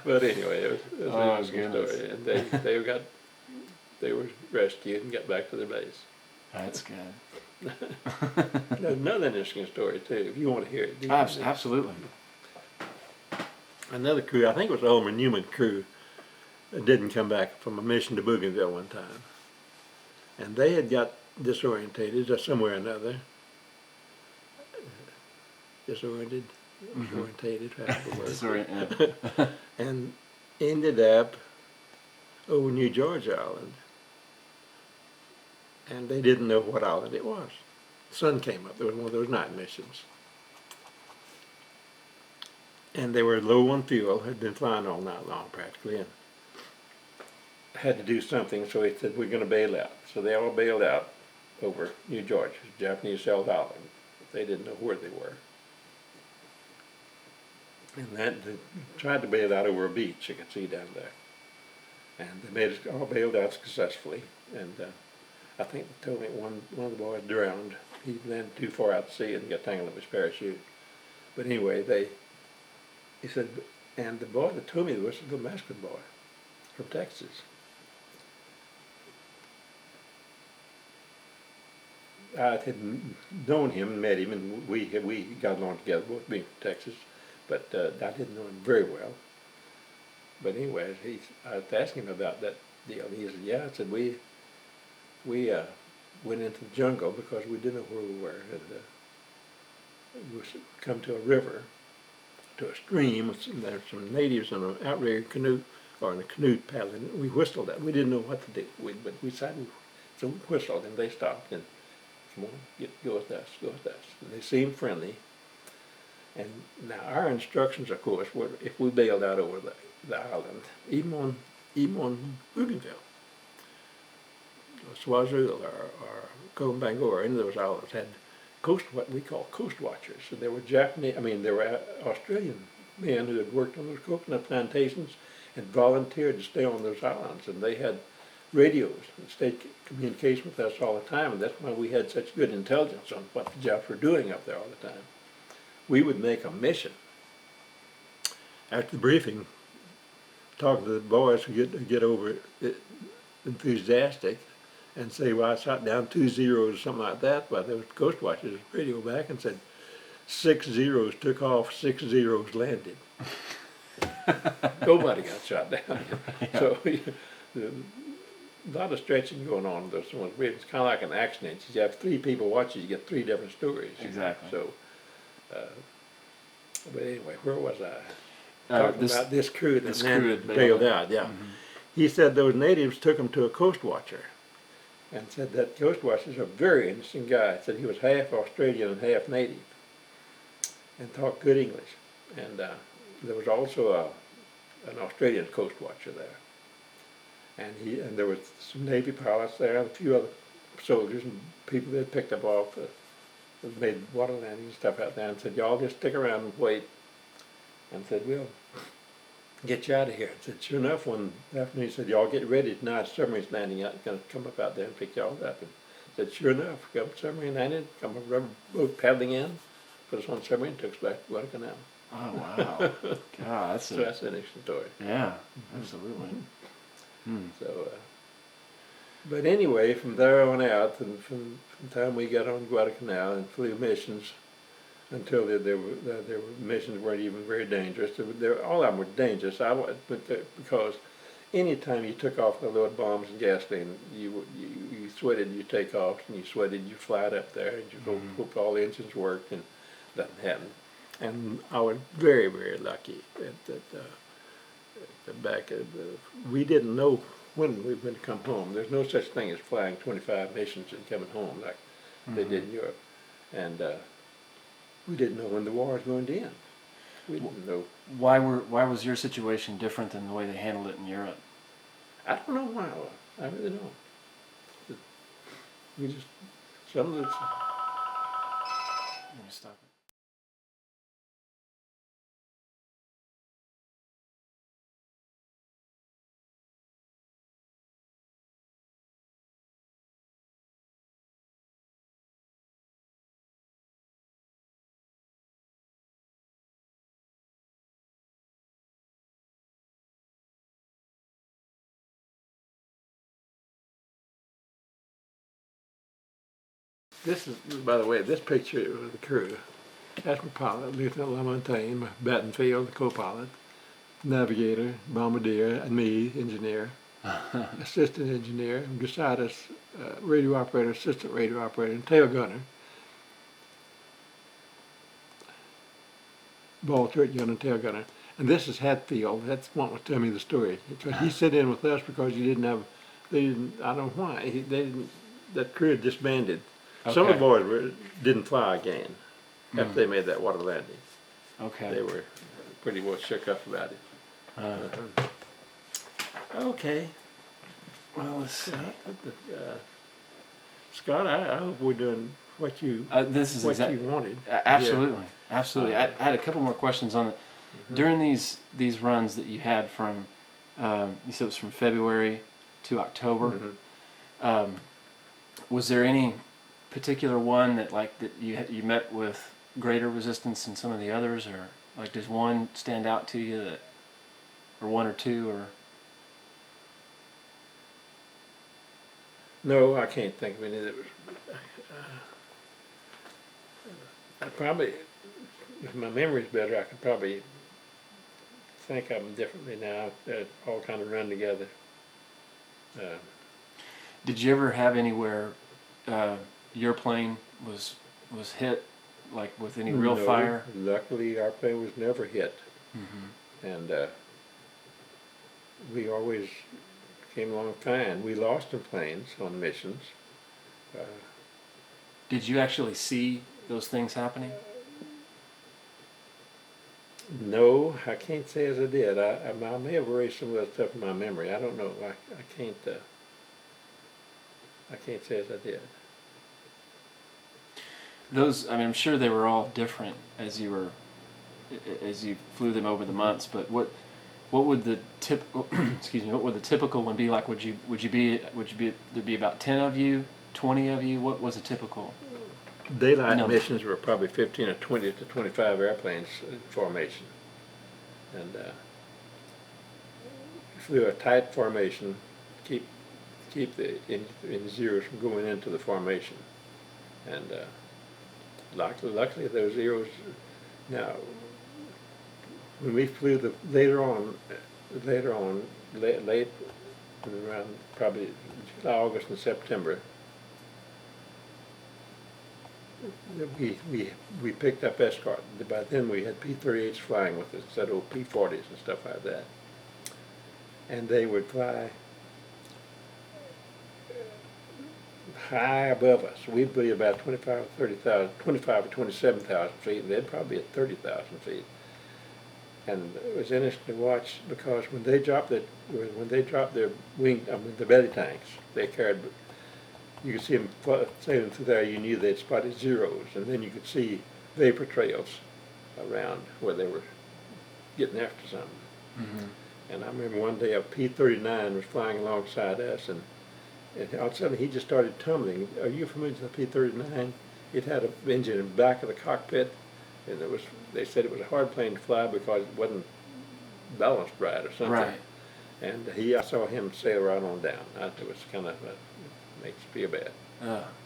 But anyway, it was an interesting story, and they were rescued and got back to their base. That's good. There's another interesting story too, if you want to hear it. Absolutely. Another crew, I think it was the Ulmer Newman crew, didn't come back from a mission to Bougainville one time. And they had got disorientated or somewhere or another. Disoriented, orientated, Disoriented. and ended up over New George Island. And they didn't know what island it was. The sun came up. There was one of those night missions. And they were low on fuel, had been flying all night long practically, and had to do something, so he said, we're going to bail out. So they all bailed out over New George, Japanese-held island. They didn't know where they were. And they tried to bail out over a beach you could see down there. And they made us all bailed out successfully. And I think they told me one of the boys drowned. He landed too far out to sea and got tangled up his parachute. But anyway, he said, and the boy that told me was a little Mexican boy from Texas. I had known him and met him, and we got along together, both being from Texas, but I didn't know him very well. But anyway, I was asking him about that deal, and he said, yeah. I said, we went into the jungle because we didn't know where we were, and we come to a river, to a stream, and there were some natives in an outrigger canoe, or in a canoe paddling. We whistled at. We didn't know what to do, but we decided, so we whistled, and they stopped, and come on, go with us, go with us. And they seemed friendly. And now our instructions, of course, were if we bailed out over the island, even on Bougainville, Swazul or Combangor, or any of those islands had what we call coast watchers. So there were there were Australian men who had worked on those coconut plantations and volunteered to stay on those islands, and they had radios and stayed communication with us all the time, and that's why we had such good intelligence on what the Japs were doing up there all the time. We would make a mission. After the briefing, talking to the boys who get over enthusiastic and say, well, I shot down 2 zeros or something like that, but there was Coast Watchers radio back and said 6 zeros took off, 6 zeros landed. Nobody got shot down. Yeah. So a lot of stretching going on. It's kind of like an action inch. You have 3 people watching, you get 3 different stories. Exactly. So, but anyway, where was I? Talking about this crew that bailed out. Yeah. Mm-hmm. He said those natives took him to a coast watcher, and said that coast watcher is a very interesting guy. Said he was half Australian and half native, and talked good English. And there was also an Australian coast watcher there. And there was some Navy pilots there, and a few other soldiers and people that picked up off, made water landings and stuff out there, and said, y'all just stick around and wait. And said, we'll get you out of here. And said, sure enough, one afternoon he said, y'all get ready tonight, a submarine's landing out, going to come up out there and pick y'all up. And said, sure enough, come submarine landed, come a rubber boat paddling in, put us on the submarine, took us back to Guadalcanal. Oh wow. God, that's So that's an interesting story. yeah, absolutely. Hmm. So, but anyway, from there on out, and from the time we got on Guadalcanal and flew missions until there were missions weren't even very dangerous. All of them were dangerous. Because anytime you took off the load bombs and gasoline, you sweated your takeoffs and you sweated your flight up there, and you hope all the engines worked, and nothing happened. And I was very, very lucky we didn't know when we were going to come home. There's no such thing as flying 25 missions and coming home like they did in Europe. And we didn't know when the war was going to end. We didn't know. Why was your situation different than the way they handled it in Europe? I don't know why. I really don't. We just, some of the, Let me stop it. this is, by the way, this picture of the crew. That's my pilot, Lieutenant LaMontagne, my Battenfield, the co-pilot, navigator, bombardier, and me, engineer, assistant engineer, and beside us, radio operator, assistant radio operator, and tail gunner. Ball turret gunner, tail gunner. And this is Hatfield. That's what was telling me the story. He sat in with us because they didn't, I don't know why, they didn't, that crew had disbanded. Some of the boys didn't fly again after they made that water landing. Okay. They were pretty well shook up about it. Okay. Well, let's see. Scott, I hope we're doing what you This is you wanted. Absolutely, absolutely. I had a couple more questions on it. During these runs that you had from, you said it was from February to October. Was there any particular one that you met with greater resistance than some of the others, or like does one stand out to you that, or one or two, or? No, I can't think of any that was. I probably, if my memory's better, I could probably think of them differently now. They all kind of run together. Did you ever have anywhere your plane was hit, like with any real fire? Luckily, our plane was never hit, and we always came along fine. We lost some planes on missions. Did you actually see those things happening? No, I can't say as I did. I may have erased some of that stuff in my memory. I don't know. I can't say as I did. Those, I mean, I'm sure they were all different as you flew them over the months. But what would the typical what would the typical one be like? Would you be there'd be about 10 of you, 20 of you? What was a typical? Daylight missions were probably 15 or 20 to 25 airplanes in formation, and flew a tight formation, keep the zeros from going into the formation, and luckily those zeros. Now, when we flew later on, late around probably July, August, and September. We picked up escort. By then we had P-38s flying with us instead of P-40s and stuff like that. And they would fly high above us. We'd be about 25 or 30,000, 25 or 27,000 feet, and they'd probably be at 30,000 feet. And it was interesting to watch because when they dropped their the belly tanks, they carried. You could see them sailing through there. You knew they'd spotted zeros, and then you could see vapor trails around where they were getting after something. And I remember one day a P-39 was flying alongside us, and all of a sudden he just started tumbling. Are you familiar with the P-39? It had an engine in the back of the cockpit, and they said it was a hard plane to fly because it wasn't balanced right or something. Right. And I saw him sail right on down. It was kind of, makes you feel bad.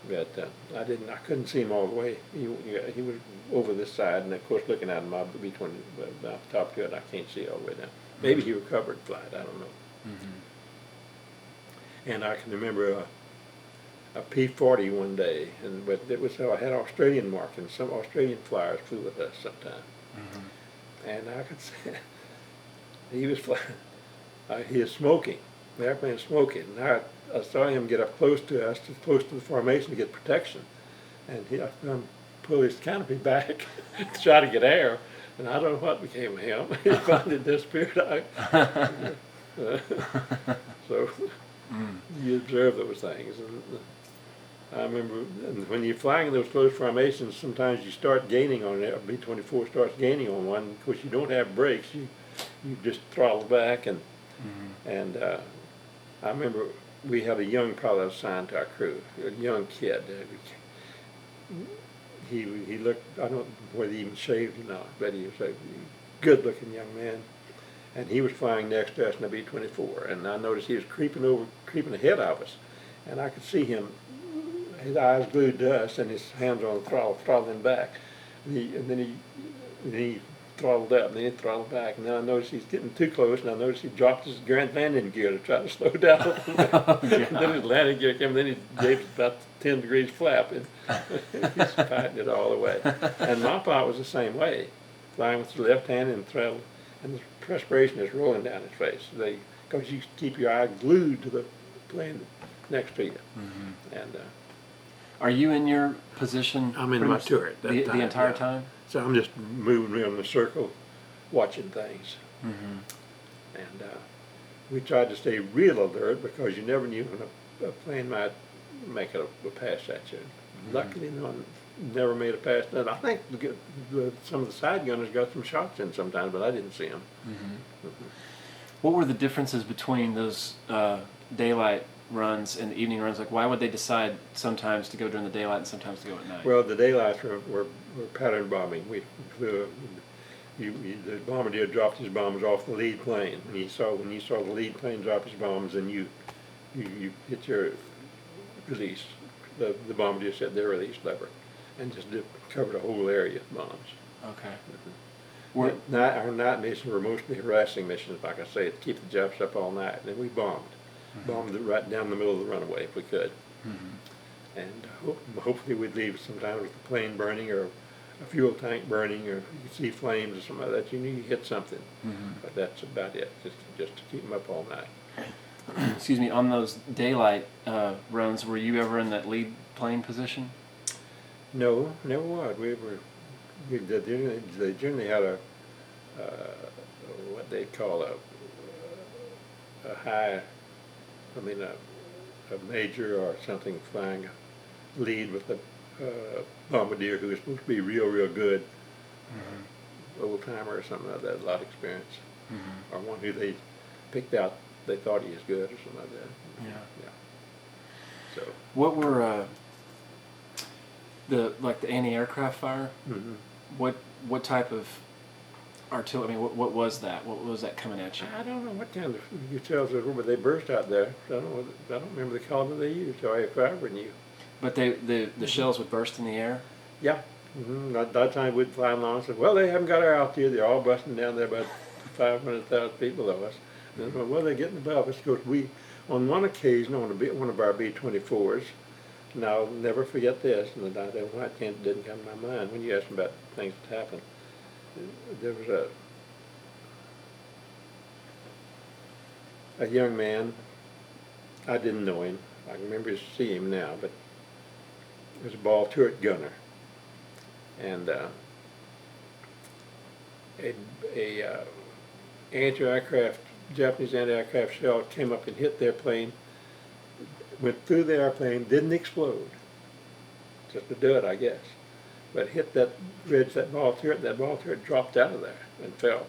But I couldn't see him all the way. He was over this side, and of course looking at him, between the top to it, I can't see all the way down. Maybe he recovered flight, I don't know. And I can remember a P-40 one day, but it was I had Australian markings. Some Australian flyers flew with us sometime, and I could see he was flying. He was smoking. The airplane was smoking, and I saw him get up close to us, close to the formation to get protection, and I saw him pull his canopy back to try to get air, and I don't know what became of him. He finally disappeared. So you observe those things. And I remember when you're flying in those close formations, sometimes you start gaining on it. B-24 starts gaining on one. Of course, you don't have brakes. You just throttle back, and I remember we had a young pilot assigned to our crew, a young kid. He looked, I don't know whether he even shaved or not, but he was a good-looking young man. And he was flying next to us in a B-24, and I noticed he was creeping ahead of us, and I could see him, his eyes glued to us, and his hands on the throttle, throttling back. And then he throttled up, and then he throttled back, and then I noticed he's getting too close, and I noticed he dropped his grand landing gear to try to slow down. And then his landing gear came, and then he gave about 10 degrees flap, and he's fighting it all the way. And my pilot was the same way, flying with the left hand and throttle. And the perspiration is rolling down his face. Because you keep your eye glued to the plane next to you. And are you in your position? I'm in my turret the entire time. So I'm just moving around in a circle, watching things. And we tried to stay real alert because you never knew when a plane might make a pass at you. Luckily, never made a pass. And I think some of the side gunners got some shots in sometimes, but I didn't see them. What were the differences between those daylight runs and the evening runs? Like, why would they decide sometimes to go during the daylight and sometimes to go at night? Well, the daylights were pattern bombing. The bombardier dropped his bombs off the lead plane. When you saw the lead plane drop his bombs, and you hit your release. The bombardier said their release lever, and just covered a whole area of bombs. Okay. Our night missions were mostly harassing missions, like I say, to keep the Japs up all night. And we bombed it right down the middle of the runway if we could. And hopefully we'd leave sometimes with the plane burning or a fuel tank burning, or you could see flames or something like that. You knew you hit something. But that's about it, just to keep them up all night. Excuse me, on those daylight runs, were you ever in that lead plane position? No, never was. They generally had a what they call a high, a major or something flying lead with a bombardier who was supposed to be real good, old timer or something like that, a lot of experience, or one who they picked out. They thought he was good or something like that. Yeah. So what were the anti-aircraft fire? What type of artillery? I mean, what was that? What was that coming at you? I don't know what kind of utilities they were, but they burst out there. I don't remember the caliber they used, or if I ever knew. But the shells would burst in the air? Yeah. At that time we'd fly along and say, well, they haven't got our altitude. They're all busting down there, about 500,000 feet below us. And well, they're getting above us. Because on one occasion, on one of our B-24s, and I'll never forget this, and I don't know why it didn't come to my mind when you asked me about things that happened. There was a young man. I didn't know him. I can remember seeing him now, but he was a ball turret gunner, and Japanese anti-aircraft shell came up and hit their plane, went through the airplane, didn't explode, just a dud, I guess, but hit that ridge, that ball turret dropped out of there and fell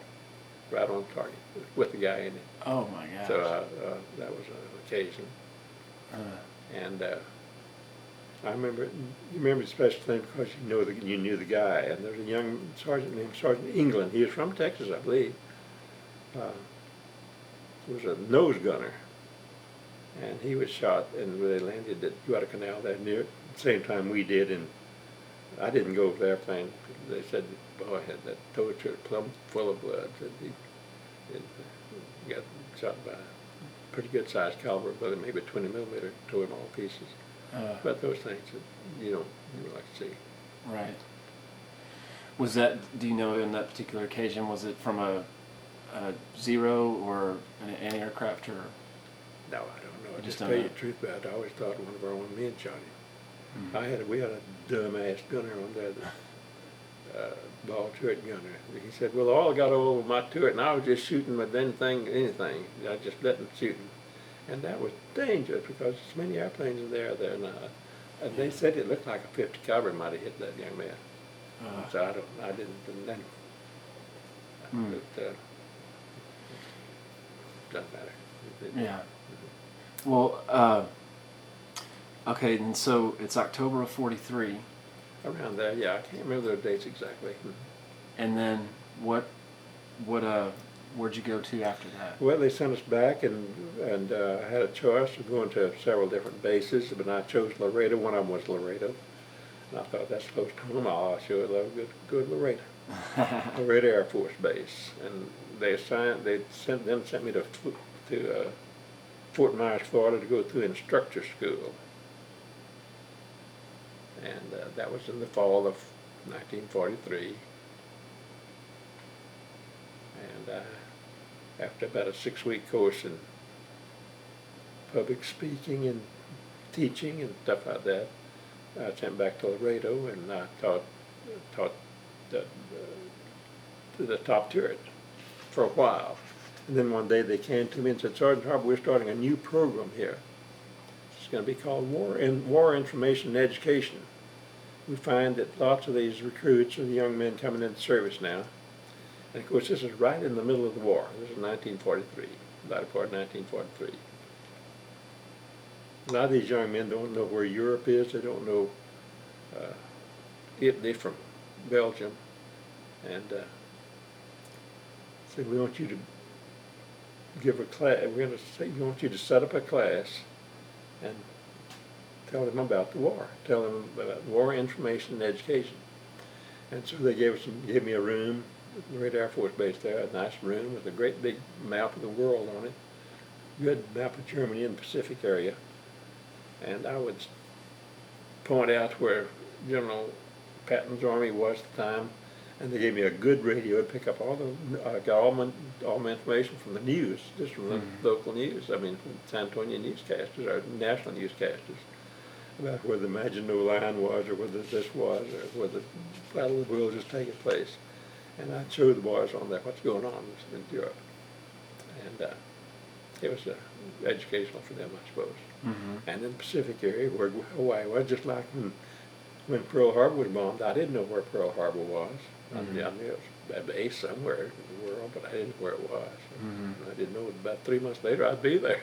right on target with the guy in it. Oh my gosh. So that was an occasion. And I remember, you remember the special thing because you knew the guy, and there was a young sergeant named Sergeant England. He was from Texas, I believe. He was a nose gunner, and he was shot, and they landed at Guadalcanal there near at the same time we did, and I didn't go with the airplane. They said the boy had that toe shirt plumb full of blood. Said he got shot by a pretty good sized caliber bullet, maybe a 20 millimeter, tore him all to pieces. But those things that you don't like to see. Right. Was that, do you know, in that particular occasion, was it from a Zero or an anti-aircraft or? No, I don't know. I just just don't tell you know. the truth about it. I always thought one of our own men shot him. Mm-hmm. We had a dumbass gunner on there, the ball turret gunner. He said, well, all got all over my turret, and I was just shooting with anything. I just let them shoot him. And that was dangerous because there's many airplanes in there now. And they said it looked like a 50 caliber might have hit that young man. So I didn't. But, doesn't matter. Yeah. Well, okay, and so it's October of '43. Around there, yeah. I can't remember the dates exactly. And then where'd you go to after that? Well, they sent us back, and I had a choice of going to several different bases, but I chose Laredo. One of them was Laredo, and I thought that's close to home. I'll sure love good Laredo. Laredo Air Force Base, and they sent me to Fort Myers, Florida, to go through instructor school, and that was in the fall of 1943. And after about a 6-week course in public speaking and teaching and stuff like that, I was sent back to Laredo, and I taught the top turret for a while. And then one day they came to me and said, Sergeant Harper, we're starting a new program here. It's going to be called War Information and Education. We find that lots of these recruits are the young men coming into service now. And of course, this is right in the middle of the war. This is 1943, latter part of 1943. A lot of these young men don't know where Europe is. They don't know Italy from Belgium. And so we want you to give a class. We're going to say we want you to set up a class and tell them about the war. Tell them about war information and education. And so they gave me a room. Laredo Air Force Base there, a nice room with a great big map of the world on it, good map of Germany and the Pacific area, and I would point out where General Patton's army was at the time, and they gave me a good radio to pick up got all my information from the news, just from the local news. I mean, from San Antonio newscasters or national newscasters, about where the Maginot Line was, or whether this was, or where the Battle of the Bulge was taking place. And I'd show the boys on there what's going on in Europe. And it was educational for them, I suppose. And in the Pacific area, where Hawaii was, just like when Pearl Harbor was bombed, I didn't know where Pearl Harbor was. I knew it was a base somewhere in the world, but I didn't know where it was. I didn't know about 3 months later I'd be there.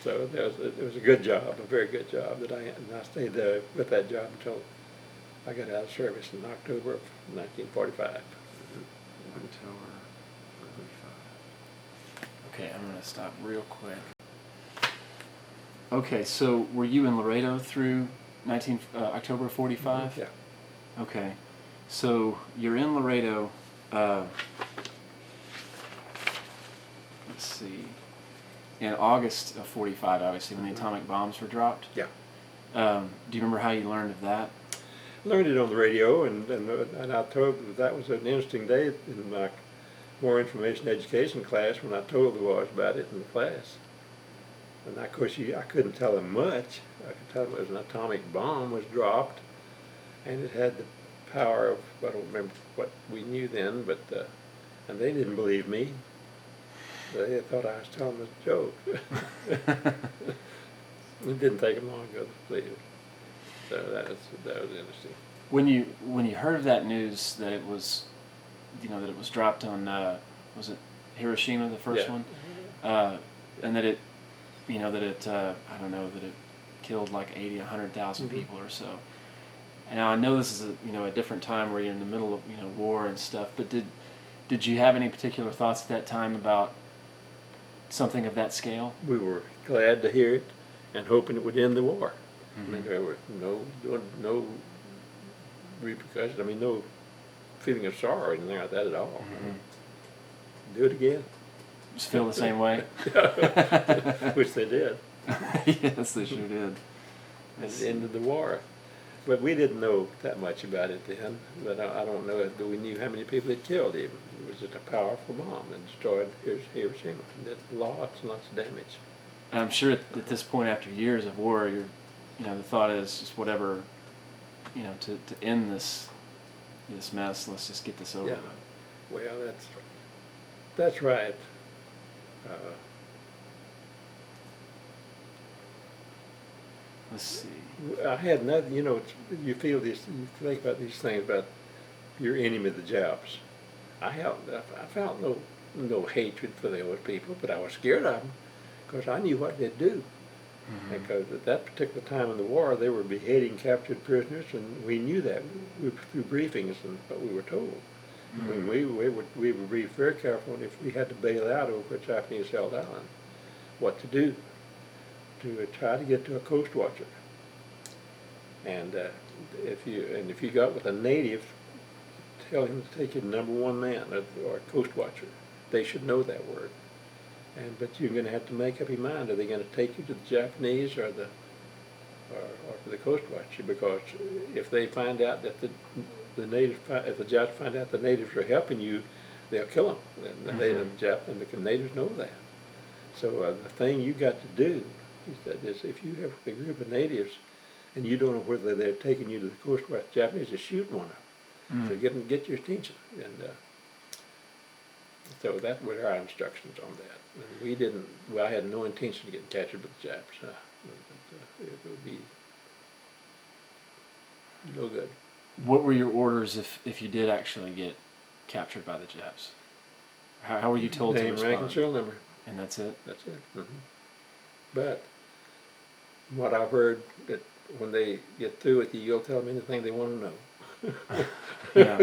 So it was a good job, a very good job, and I stayed there with that job until I got out of service in October of 1945. October 45. Okay, I'm going to stop real quick. Okay, so were you in Laredo through October 45? Yeah. Okay, so you're in Laredo, let's see, in August of 45, obviously, when the atomic bombs were dropped. Yeah. Do you remember how you learned of that? Learned it on the radio, and I told that was an interesting day in my War Information Education class when I told the boys about it in the class. And of course, I couldn't tell them much. I could tell them it was an atomic bomb was dropped, and it had the power of, I don't remember what we knew then, but and they didn't believe me. They thought I was telling them a joke. It didn't take them long to believe it. So that was interesting. When you heard of that news that it was, that it was dropped on, was it Hiroshima, the first one, and that it that it I don't know, that it killed like 80, 100,000 people or so. And I know this is a different time where you're in the middle of war and stuff. But did you have any particular thoughts at that time about something of that scale? We were glad to hear it and hoping it would end the war. Mm-hmm. I mean, there were no repercussions. I mean, no feeling of sorrow or anything like that at all. Mm-hmm. Do it again. Just feel the same way? Which they did. Yes, they sure did. And it ended the war. But we didn't know that much about it then. But I don't know if we knew how many people it killed even. It was just a powerful bomb that destroyed Hiroshima. It did lots and lots of damage. I'm sure at this point, after years of war, the thought is just whatever, to end this mess. Let's just get this over. Yeah. Well, that's right. Let's see. I had nothing. You feel this. You think about these things about your enemy, the Japs. I felt no hatred for those people, but I was scared of them because I knew what they'd do. Mm-hmm. Because at that particular time in the war, they were beheading captured prisoners, and we knew that through briefings and what we were told. Mm-hmm. I mean, we would be very careful if we had to bail out over a Japanese held island, what to do to try to get to a coast watcher. And if you got with a native, tell him to take your #1 man or a coast watcher. They should know that word. But you're going to have to make up your mind: are they going to take you to the Japanese or to the coast watcher? Because if they find out that if the Japs find out the natives are helping you, they'll kill them. And the natives know that. So the thing you got to do is if you have a group of natives and you don't know whether they're taking you to the coast watch Japanese, just shoot one of them. So get your attention. And so that were our instructions on that. And we didn't. Well, I had no intention of getting captured with the Japs. It would be no good. What were your orders if you did actually get captured by the Japs? How were you told to Name, respond? rank, and serial number. And that's it? That's it. But what I've heard, that when they get through with you, you'll tell them anything they want to know. Yeah.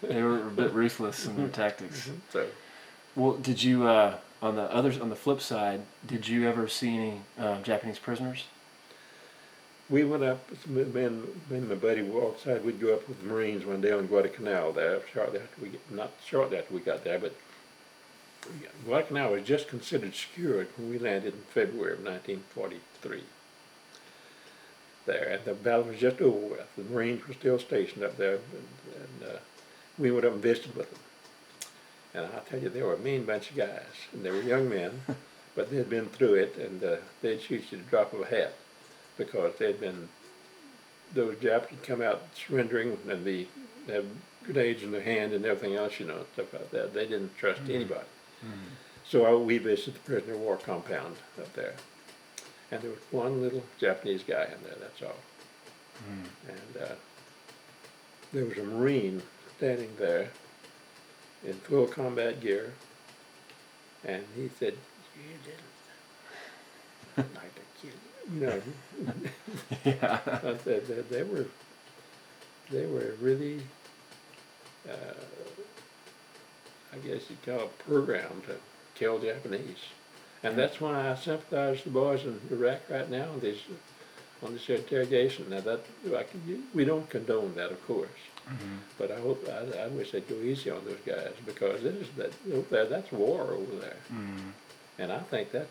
They were a bit ruthless in their tactics. So, well, did you on the flip side, did you ever see any Japanese prisoners? we went up, me and my buddy were outside, we'd go up with the Marines one day on Guadalcanal there, not shortly after we got there, but Guadalcanal was just considered secured when we landed in February of 1943. There, and the battle was just over with. The Marines were still stationed up there, and we went up and visited with them. And I'll tell you, they were a mean bunch of guys, and they were young men, but they had been through it, and they'd shoot you at the drop of a hat, because those Japs would come out surrendering, and they have grenades in their hand and everything else, stuff like that. They didn't trust anybody. Mm-hmm. So we visited the prisoner of war compound up there. And there was one little Japanese guy in there, that's all. Mm. And there was a Marine standing there in full combat gear, and he said, "You didn't like to kill," Yeah. I said that they were really, I guess you'd call it programmed to kill Japanese. And that's why I sympathize with the boys in Iraq right now on this interrogation. Now we don't condone that, of course, but I wish they'd go easy on those guys, because that's war over there, and I think that's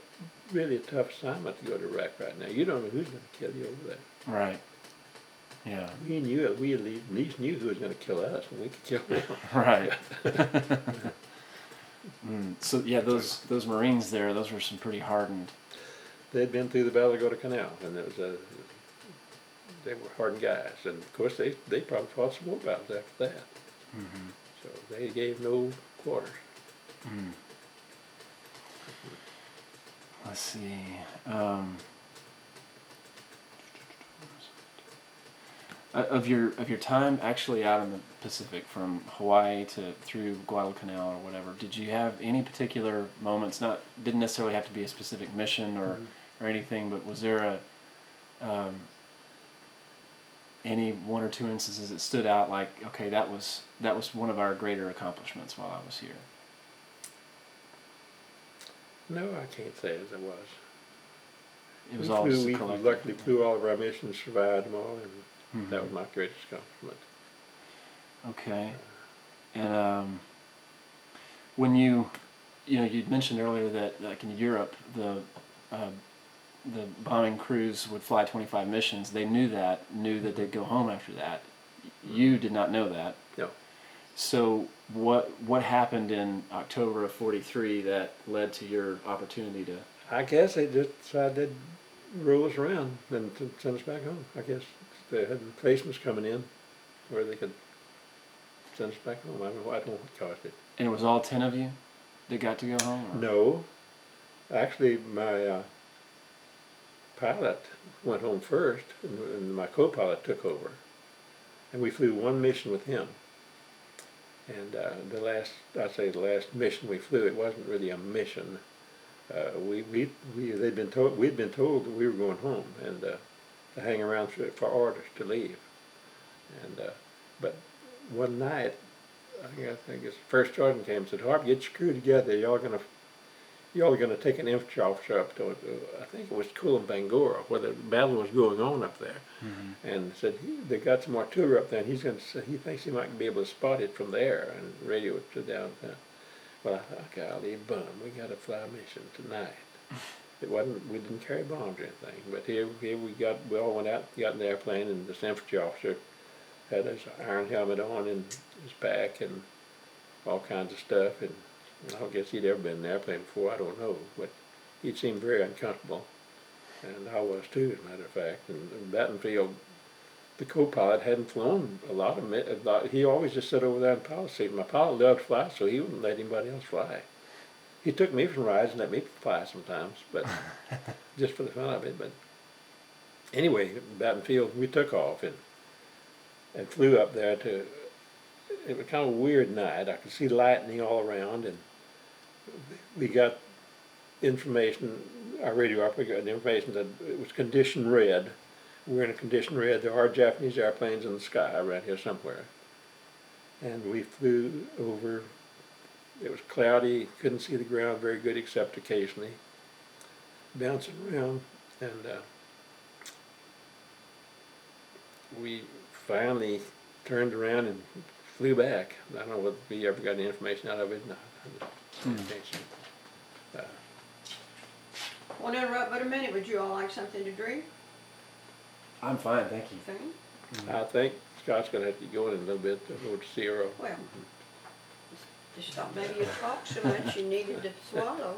really a tough assignment to go to Iraq right now. You don't know who's going to kill you over there. Right. Yeah. We at least knew who was going to kill us, and we could kill them. Right. So yeah, those Marines there, those were some pretty hardened. They'd been through the Battle of Guadalcanal, and they were hardened guys, and of course they probably fought some more battles after that. Mm-hmm. So they gave no quarters. Mm. Let's see. Of your time actually out in the Pacific, from Hawaii to through Guadalcanal or whatever, did you have any particular moments? Not didn't necessarily have to be a specific mission or anything, but was there a any one or two instances that stood out? Like, okay, that was one of our greater accomplishments while I was here. No, I can't say as it was. It was all just a We collective. luckily flew all of our missions, survived them all, and Mhm. that was my greatest accomplishment. Okay. And when you'd mentioned earlier that like in Europe, the bombing crews would fly 25 missions. They knew that they'd go home after that. You did not know that. No. So what happened in October of '43 that led to your opportunity to? I guess they just decided they'd roll us around and to send us back home. I guess they had replacements coming in where they could send us back home. I don't know what caused it. And it was all 10 of you that got to go home? Or? No. Actually, my pilot went home first, and my co-pilot took over. And we flew one mission with him. And the last mission we flew, it wasn't really a mission. We'd been told that we were going home and to hang around for orders to leave. And but one night, I think it's First Sergeant came and said, "Harp, get your crew together. Y'all are gonna take an infantry officer up to I think it was Bangor, where the battle was going on up there." Mm-hmm. And said they got some artillery up there, and he thinks he might be able to spot it from there and radio it to down there. Well, I thought, golly, bum, we got to fly a mission tonight. We didn't carry bombs or anything, but here we all went out, got in the airplane, and this infantry officer had his iron helmet on and his back and all kinds of stuff, and I don't guess he'd ever been in an airplane before, I don't know, but he seemed very uncomfortable, and I was too, as a matter of fact. And Battenfield, the co-pilot, hadn't flown a lot of it. He always just sat over there in the pilot seat. My pilot loved to fly, so he wouldn't let anybody else fly. He took me for rides and let me fly sometimes, but just for the fun of it. But anyway, Battenfield, we took off and flew up there to. It was kind of a weird night. I could see lightning all around, and we got information. Our radio operator got the information that it was condition red. We're in a condition red. There are Japanese airplanes in the sky around here somewhere. And we flew over. It was cloudy, couldn't see the ground very good except occasionally. Bouncing around, and we finally turned around and flew back. I don't know whether we ever got any information out of it. No, Won't interrupt but a minute. Would you all like something to drink? I'm fine, thank you. Thing? I think Scott's going to have to go in a little bit to go to Sierra. Well, just thought maybe you'd talk so much you needed to swallow.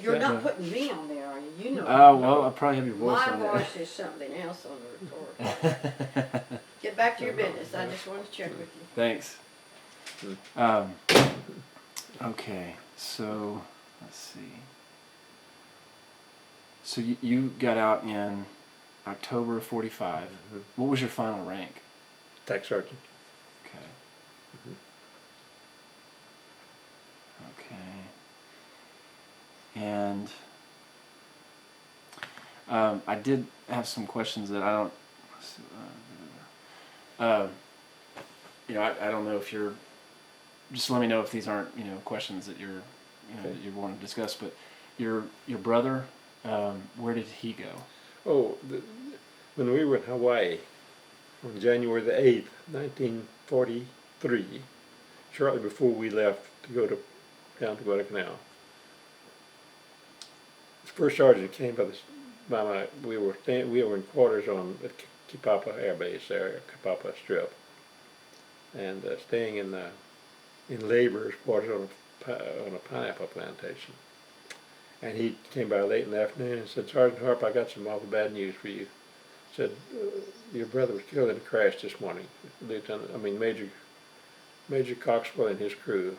You're not putting me on there, are you? You know. Oh, well, I'll probably have your voice my on there. voice is something else on the record. Get back to your business. I just wanted to check with you. Thanks. Okay, so let's see. So you got out in October of '45. Mm-hmm. What was your final rank? Tech sergeant. Okay. Okay. And I did have some questions that I don't. I don't know if you're. Just let me know if these aren't questions that you're Okay. that you want to discuss. But your brother, where did he go? Oh, when we were in Hawaii on January the 8th, 1943, shortly before we left to go down to Guadalcanal, the first sergeant came we were in quarters at Kipapa Air Base there, Kipapa Strip, and staying in laborers' quarters on a pineapple plantation. And he came by late in the afternoon and said, "Sergeant Harp, I got some awful bad news for you." Said, "Your brother was killed in a crash this morning. Major Coxwell and his crew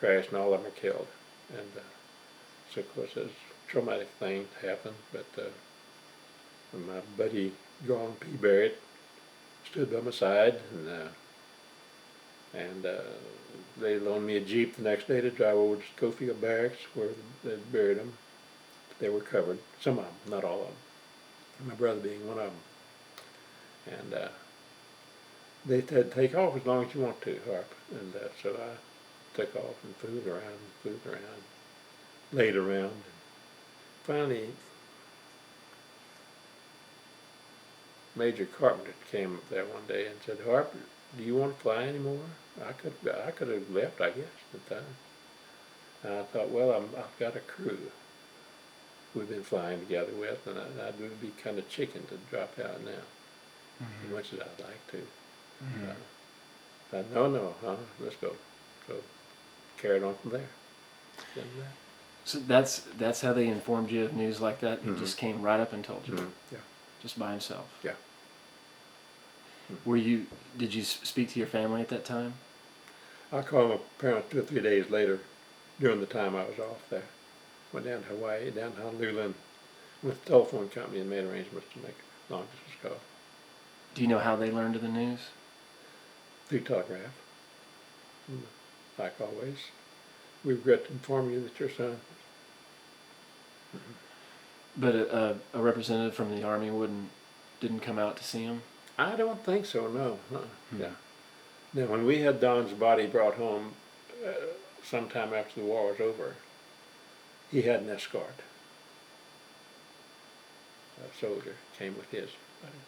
crashed, and all of them are killed." And so, of course, it's a traumatic thing to happen. But my buddy gone, P. Barrett stood by my side, and they loaned me a Jeep the next day to drive over to Schofield Barracks where they'd buried them. They were covered, some of them, not all of them. My brother being one of them. And they said, take off as long as you want to, Harp. And so I took off and fooled around, laid around. And finally, Major Carpenter came up there one day and said, Harp, do you want to fly anymore? I could have left, I guess, at the time. And I thought, well, I've got a crew we've been flying together with, and I would be kind of chicken to drop out now, as much as I'd like to. I said, no, let's go. So carried on from there. So that's how they informed you of news like that? He just came right up and told you? Yeah. Just by himself? Yeah. Did you speak to your family at that time? I called my parents 2 or 3 days later during the time I was off there. Went down to Hawaii, down to Honolulu, and with the telephone company and made arrangements to make a long distance call. Do you know how they learned of the news? Through telegraph. Like always. We regret to inform you that your son. But a representative from the Army didn't come out to see him? I don't think so, no. Yeah. Now, when we had Don's body brought home sometime after the war was over, he had an escort. A soldier came with his body.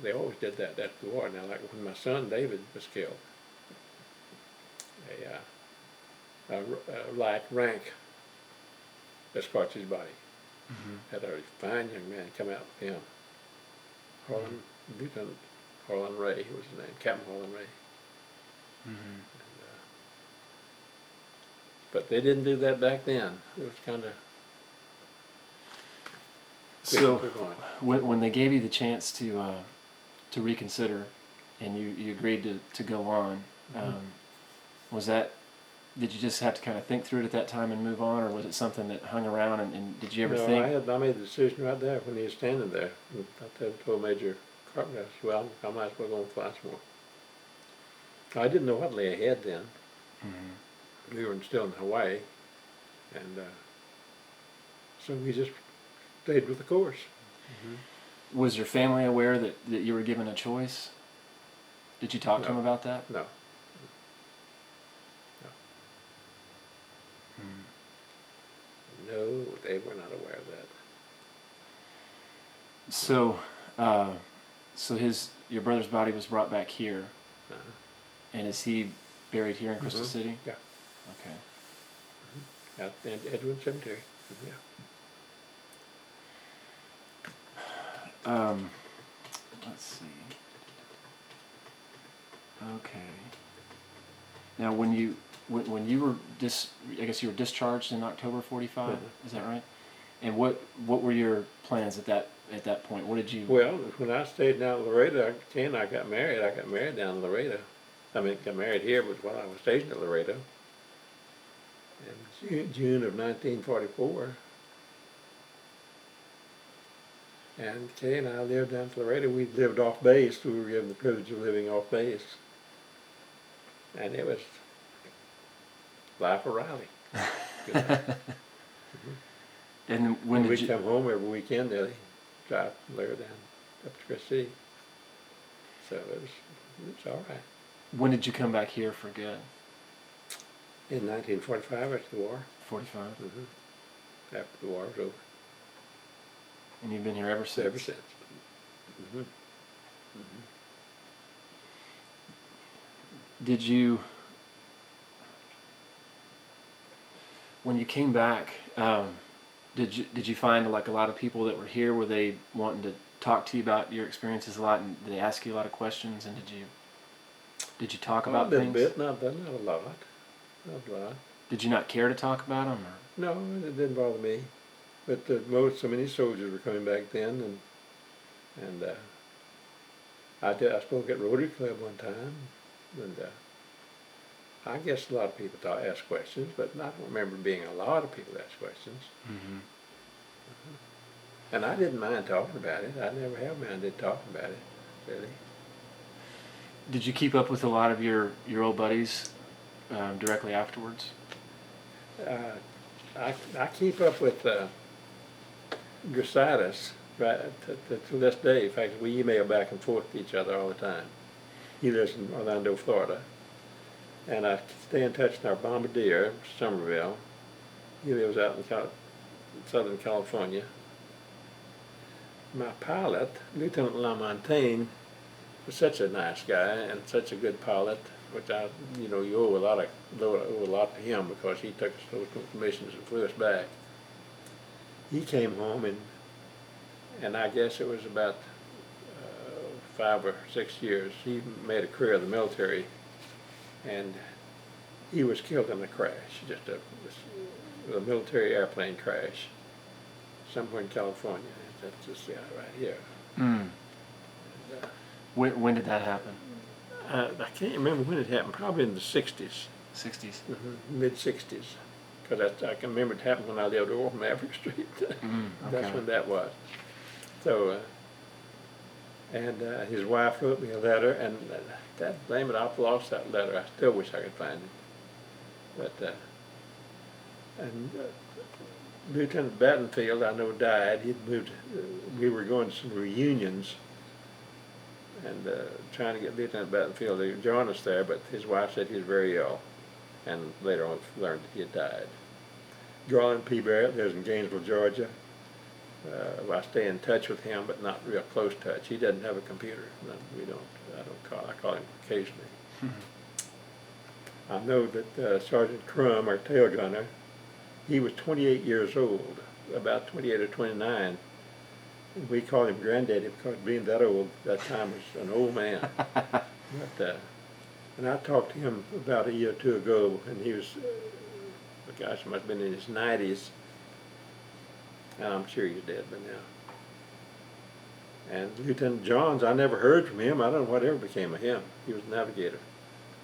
They always did that after the war. Now, like when my son David was killed, a like rank escorts his body. Had a fine young man come out with him. Lieutenant Harlan Ray was his name, Captain Harlan Ray. And, but they didn't do that back then. It was kind of so when they gave you the chance to reconsider, and you agreed to go on, was that? Did you just have to kind of think through it at that time and move on, or was it something that hung around? And did you ever think? I made the decision right there when he was standing there. I told Major Carpenter, I said, well, I might as well go and fly some more. I didn't know what lay ahead then. We were still in Hawaii, and so we just stayed with the course. Was your family aware that you were given a choice? Did you talk to them about that? No. No, they were not aware of that. So, your brother's body was brought back here, and is he buried here in Crystal City? Yeah. Okay. Out in Edwin Cemetery. Let's see. Okay. Now, when you were I guess you were discharged in October '45. Is that right? And what were your plans at that point? What did you? Well, when I stayed down in Laredo, I got married. I got married down in Laredo. I mean, got married here, but while I was stationed at Laredo. In June of 1944. And Kay and I lived down in Laredo. We lived off base. We were given the privilege of living off base. And it was life of Riley. And when we'd come home every weekend, they drive from there down up to Crystal City. So it was all right. When did you come back here for good? In 1945, after the war. 45. After the war was over. And you've been here ever since. Ever since. Did you? When you came back, did you find like a lot of people that were here? Were they wanting to talk to you about your experiences a lot, and did they ask you a lot of questions? And did you talk about things? A bit, not a lot. Not a lot. Did you not care to talk about them? Or? No, it didn't bother me. But so many soldiers were coming back then, and I spoke at Rotary Club one time, and I guess a lot of people asked questions, but I don't remember being a lot of people asked questions. And I didn't mind talking about it. I never have minded talking about it, really. Did you keep up with a lot of your old buddies directly afterwards? I keep up with Grisidus right to this day. In fact, we email back and forth to each other all the time. He lives in Orlando, Florida. And I stay in touch with our bombardier, Somerville. He lives out in Southern California. My pilot, Lieutenant LaMontagne, was such a nice guy and such a good pilot, which you owe a lot to him because he took us those missions and flew us back. He came home and I guess it was about 5 or 6 years. He made a career of the military, and he was killed in a crash, just a military airplane crash, somewhere in California. That's this guy right here. Mm. And, when did that happen? I can't remember when it happened. Probably in the 60s. 60s. Mid 60s, because I can remember it happened when I lived over Maverick Street. Okay. That's when that was. So, his wife wrote me a letter, and that blame it, I've lost that letter. I still wish I could find it. But Lieutenant Battenfield, I know, died. He'd moved. We were going to some reunions and trying to get Lieutenant Battenfield to join us there, but his wife said he was very ill, and later on learned that he had died. Garland P. Barrett lives in Gainesville, Georgia. I stay in touch with him, but not real close touch. He doesn't have a computer. No, I call him occasionally. I know that Sergeant Crum, our tail gunner, he was 28 years old, about 28 or 29. We call him Granddaddy because being that old, that time was an old man. And I talked to him about a year or two ago, and he was, gosh, he must have been in his 90s. And I'm sure he's dead by now. And Lieutenant Johns, I never heard from him. I don't know whatever became of him. He was a navigator.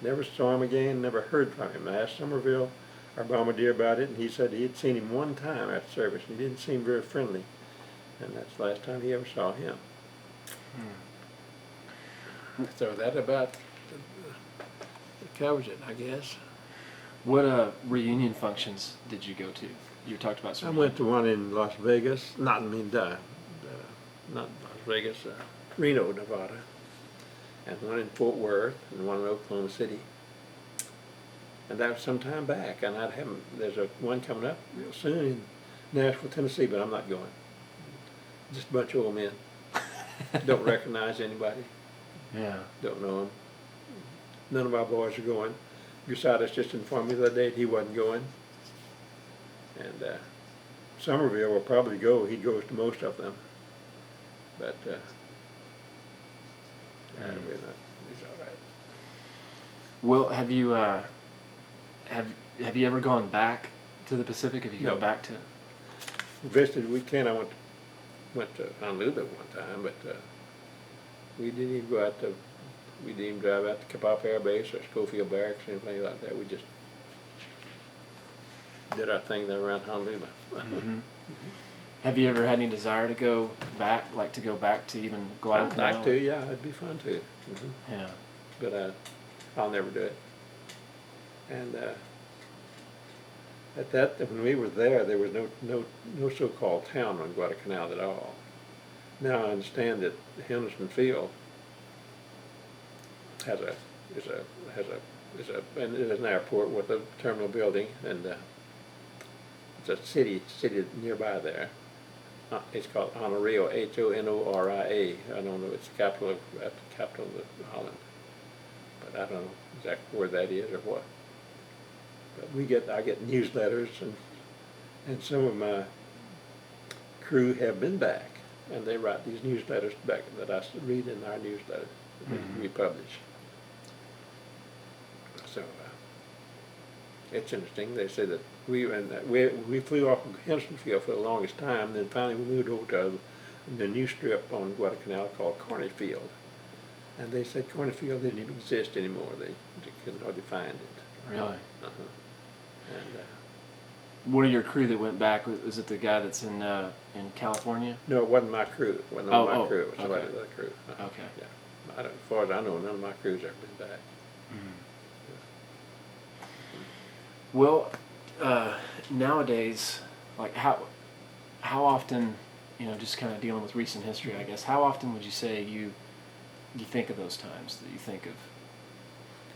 Never saw him again, never heard from him. I asked Somerville, our bombardier, about it, and he said he had seen him one time after service, and he didn't seem very friendly. And that's the last time he ever saw him. So that about covers it, I guess. What reunion functions did you go to? You talked about some. I went to one in Las Vegas, not Las Vegas, Reno, Nevada, and one in Fort Worth, and one in Oklahoma City. And that was some time back, and there's one coming up real soon in Nashville, Tennessee, but I'm not going. Just a bunch of old men. Don't recognize anybody. Yeah. Don't know them. None of our boys are going. Grisidus just informed me the other day that he wasn't going. And Somerville will probably go. He goes to most of them. But we're not. He's all right. Well, have you ever gone back to the Pacific? Have you gone back to? Visited weekend. I went to Honolulu one time, but we didn't even go out to. We didn't even drive out to Kapop Air Base or Schofield Barracks or anything like that. We just did our thing there around Honolulu. Have you ever had any desire to go back, to even Guadalcanal? I'd like to, yeah, it'd be fun to. Yeah. But I'll never do it. And when we were there was no so-called town on Guadalcanal at all. Now I understand that Henderson Field is an airport with a terminal building, and it's a city nearby there. It's called Honoria, Honoria. I don't know. It's the capital of Holland, but I don't know exactly where that is or what. But I get newsletters, and some of my crew have been back, and they write these newsletters back that I read in our newsletter that we publish. So it's interesting. They say that we flew off of Henderson Field for the longest time. Then finally we moved over to the new strip on Guadalcanal called Carney Field, and they said Carney Field didn't even exist anymore. They couldn't hardly find it. Really? What are your crew that went back? Was it the guy that's in California? No, it wasn't my crew. It wasn't Oh, on my oh, crew. It was somebody okay. else's crew. Okay. Yeah. As far as I know, none of my crews ever been back. Well, nowadays, like how often, just kind of dealing with recent history, I guess. How often would you say you think of those times that you think of?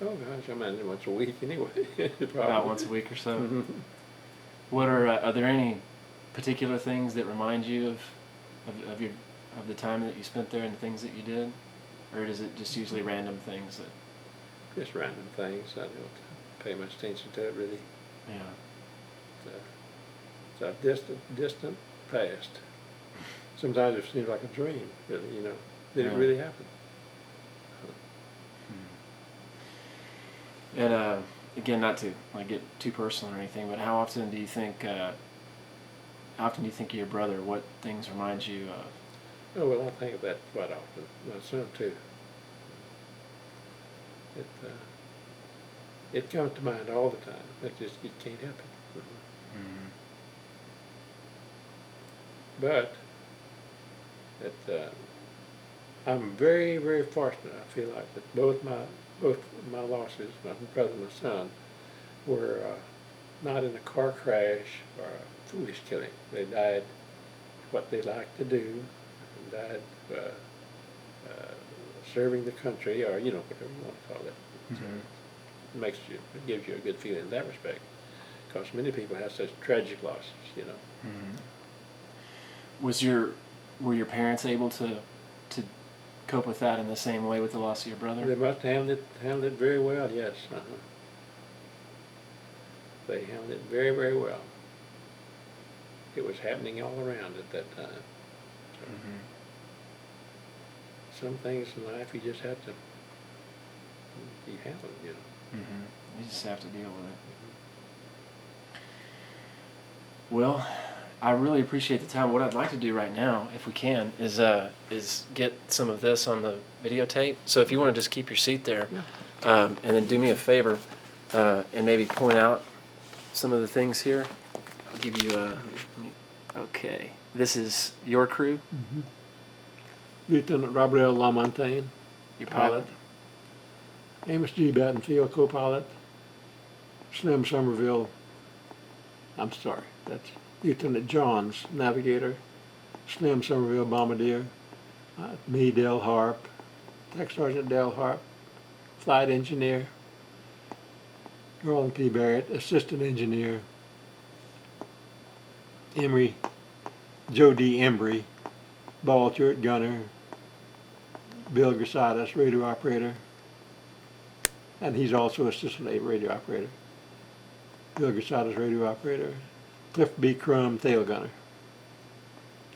Oh gosh, I mean once a week anyway. About once a week or so. Mhm. What are there any particular things that remind you of the time that you spent there and the things that you did, or is it just usually random things that? Just random things. I don't pay much attention to it really. Yeah. It's a distant past. Sometimes it seems like a dream, really. Did it really happen? And again, not to get too personal or anything, but how often do you think of your brother? What things remind you of? Oh well, I think of that quite often. My son too. It comes to mind all the time. You can't help it. Mm-hmm. But I'm very, very fortunate. I feel like that both my losses, my brother and my son, were not in a car crash or a foolish killing. They died what they liked to do, and died serving the country, or whatever you want to call it. Mm-hmm. It gives you a good feeling in that respect, because many people have such tragic losses. Mm-hmm. Were your parents able to cope with that in the same way with the loss of your brother? They must have handled it very well. Yes, they handled it very, very well. It was happening all around at that time. So Mm-hmm. some things in life you just have to be handled. Mm-hmm. You just have to deal with it. Well, I really appreciate the time. What I'd like to do right now, if we can, is get some of this on the videotape. So if you want to just keep your seat there, and then do me a favor, and maybe point out some of the things here. I'll give you a. Okay, this is your crew. Mm-hmm. Lieutenant Robert L. Lamontagne, Your pilot. Amos G. Battenfield, co-pilot. Slim Somerville. I'm sorry, that's Lieutenant Johns, navigator. Slim Somerville, bombardier. Me, Dale Harp. Tech Sergeant Dale Harp, flight engineer. Roland P. Barrett, assistant engineer. Joe D. Embry, ball turret gunner. Bill Grisadas, radio operator. And he's also assistant radio operator. Bill Grisadas, radio operator. Cliff B. Crum, tail gunner.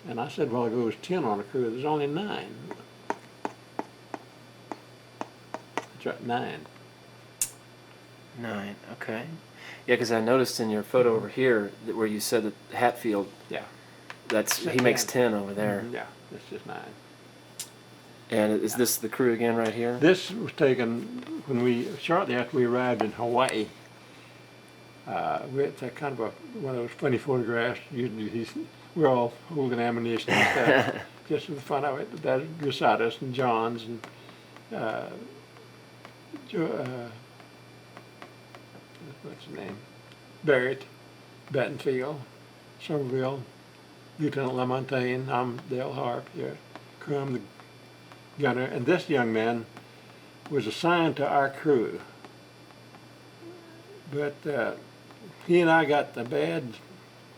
And I said, well, it goes 10 on a crew. There's only 9. That's right, 9. 9. Okay. Yeah, because I noticed in your photo over here where you said that Hatfield. Yeah. He makes 10 over there. Yeah, it's just 9. And is this the crew again right here? This was taken shortly after we arrived in Hawaii. It's kind of one of those funny photographs. We're all holding ammunition and stuff, just for the fun of it. That's Grisadas and Johns and what's his name? Barrett, Battenfield, Somerville, Lieutenant Lamontagne. I'm Dale Harp here. Crum, the gunner, and this young man was assigned to our crew. But he and I got the bad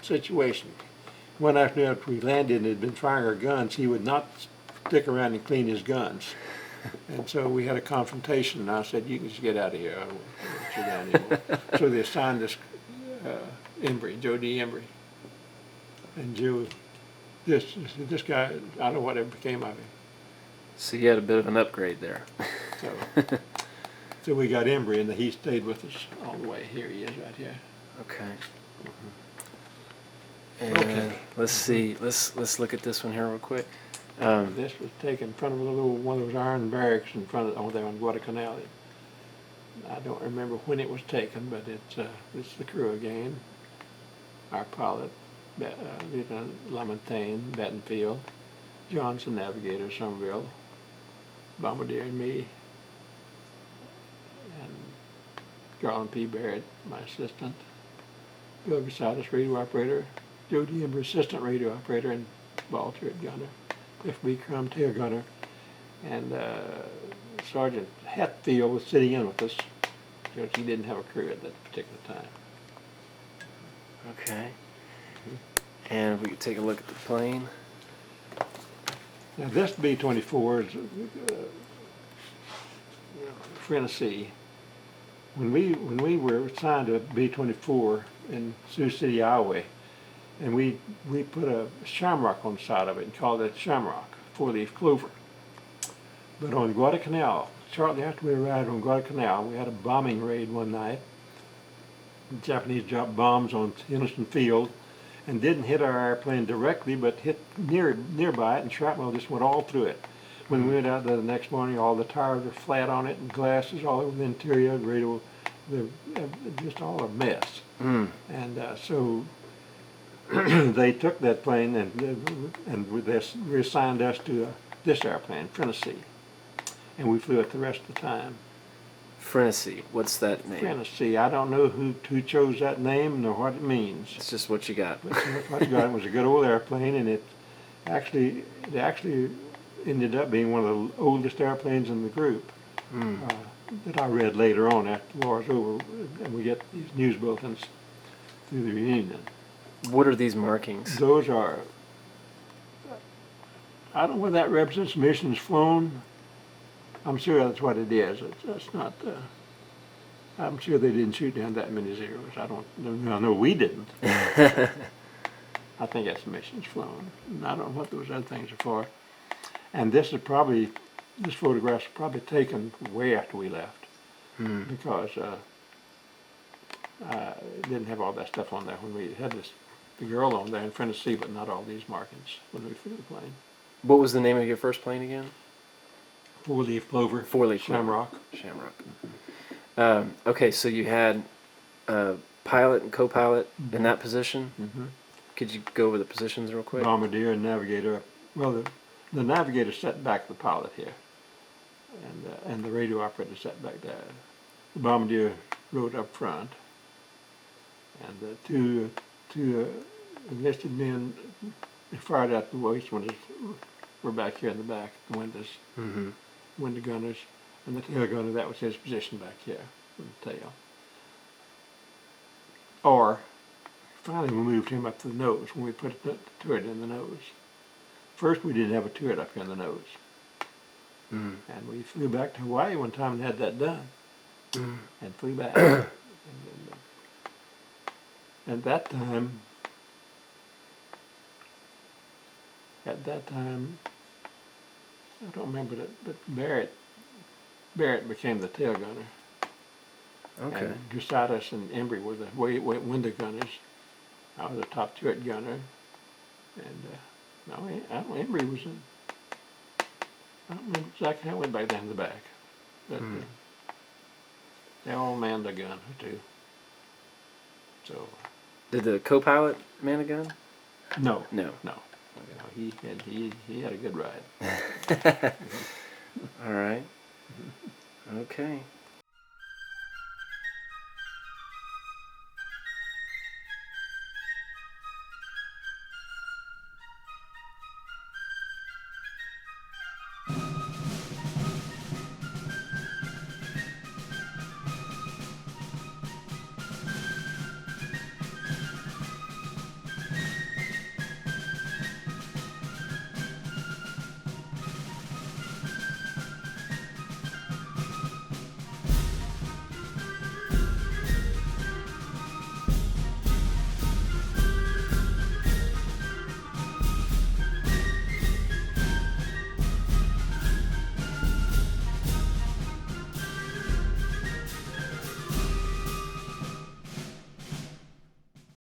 situation. One afternoon after we landed and had been firing our guns, he would not stick around and clean his guns. And so we had a confrontation, and I said, you can just get out of here. I won't let you down anymore. So they assigned us Embry, Joe D. Embry. And Joe, this guy, I don't know whatever became of him. So you had a bit of an upgrade there. So we got Embry, and he stayed with us all the way. Here he is, right here. Okay. And let's see. Let's look at this one here real quick. This was taken in front of one of those iron barracks in front of there on Guadalcanal. I don't remember when it was taken, but it's the crew again. our pilot, Lieutenant Lamontagne, Battenfield, Johnson, Navigator, Somerville, Bombardier, and me, and Garland P. Barrett, my assistant, Bill Gasadas, radio operator, Joe Diember, assistant radio operator, and ball turret gunner, Cliff B. Crum, tail gunner, and Sergeant Hatfield was sitting in with us because he didn't have a crew at that particular time. Okay. And we could take a look at the plane. Now this B-24 is Tennessee. When we were assigned to B-24 in Sioux City, Iowa, and we put a shamrock on the side of it and called it shamrock, four-leaf clover. But on Guadalcanal, shortly after we arrived on Guadalcanal, we had a bombing raid one night. The Japanese dropped bombs on Henderson Field and didn't hit our airplane directly, but hit nearby it, and shrapnel just went all through it. When we went out there the next morning, all the tires were flat on it, and glasses all over the interior, the radio, just all a mess. And so they took that plane and they reassigned us to this airplane, Tennessee, and we flew it the rest of the time. Tennessee, what's that name? Tennessee. I don't know who chose that name nor what it means. It's just what you got. What it got. It was a good old airplane, and it actually ended up being one of the oldest airplanes in the group. That I read later on after the war's over, and we get these news bulletins through the reunion. What are these markings? Those are, I don't know what that represents, missions flown. I'm sure that's what it is. That's not, I'm sure they didn't shoot down that many zeros. I know we didn't. I think that's missions flown. And I don't know what those other things are for. And this photograph's probably taken way after we left, because it didn't have all that stuff on there when we had the girl on there in front of sea, but not all these markings when we flew the plane. What was the name of your first plane again? Four-leaf clover. Four-leaf Shamrock. Shamrock. Okay, so you had pilot and co-pilot in that position. Could you go over the positions real quick? Bombardier and navigator. Well, the navigator sat back the pilot here, and the radio operator sat back there. The bombardier rode up front, and the two enlisted men fired out the waist windows were back here in the back, the windows, window gunners, and the tail gunner, that was his position back here with the tail. Or, finally we moved him up to the nose when we put the turret in the nose. First we didn't have a turret up here in the nose. And we flew back to Hawaii one time and had that done. And flew back. At that time, I don't remember that, but Barrett became the tail gunner. Okay. And Gusadas and Embry were the window gunners. I was the top turret gunner. And Embry was in, I don't remember exactly how it went back down the back. But they all manned the gun too. So. Did the co-pilot man a gun? No. No. He had a good ride. All right. Okay.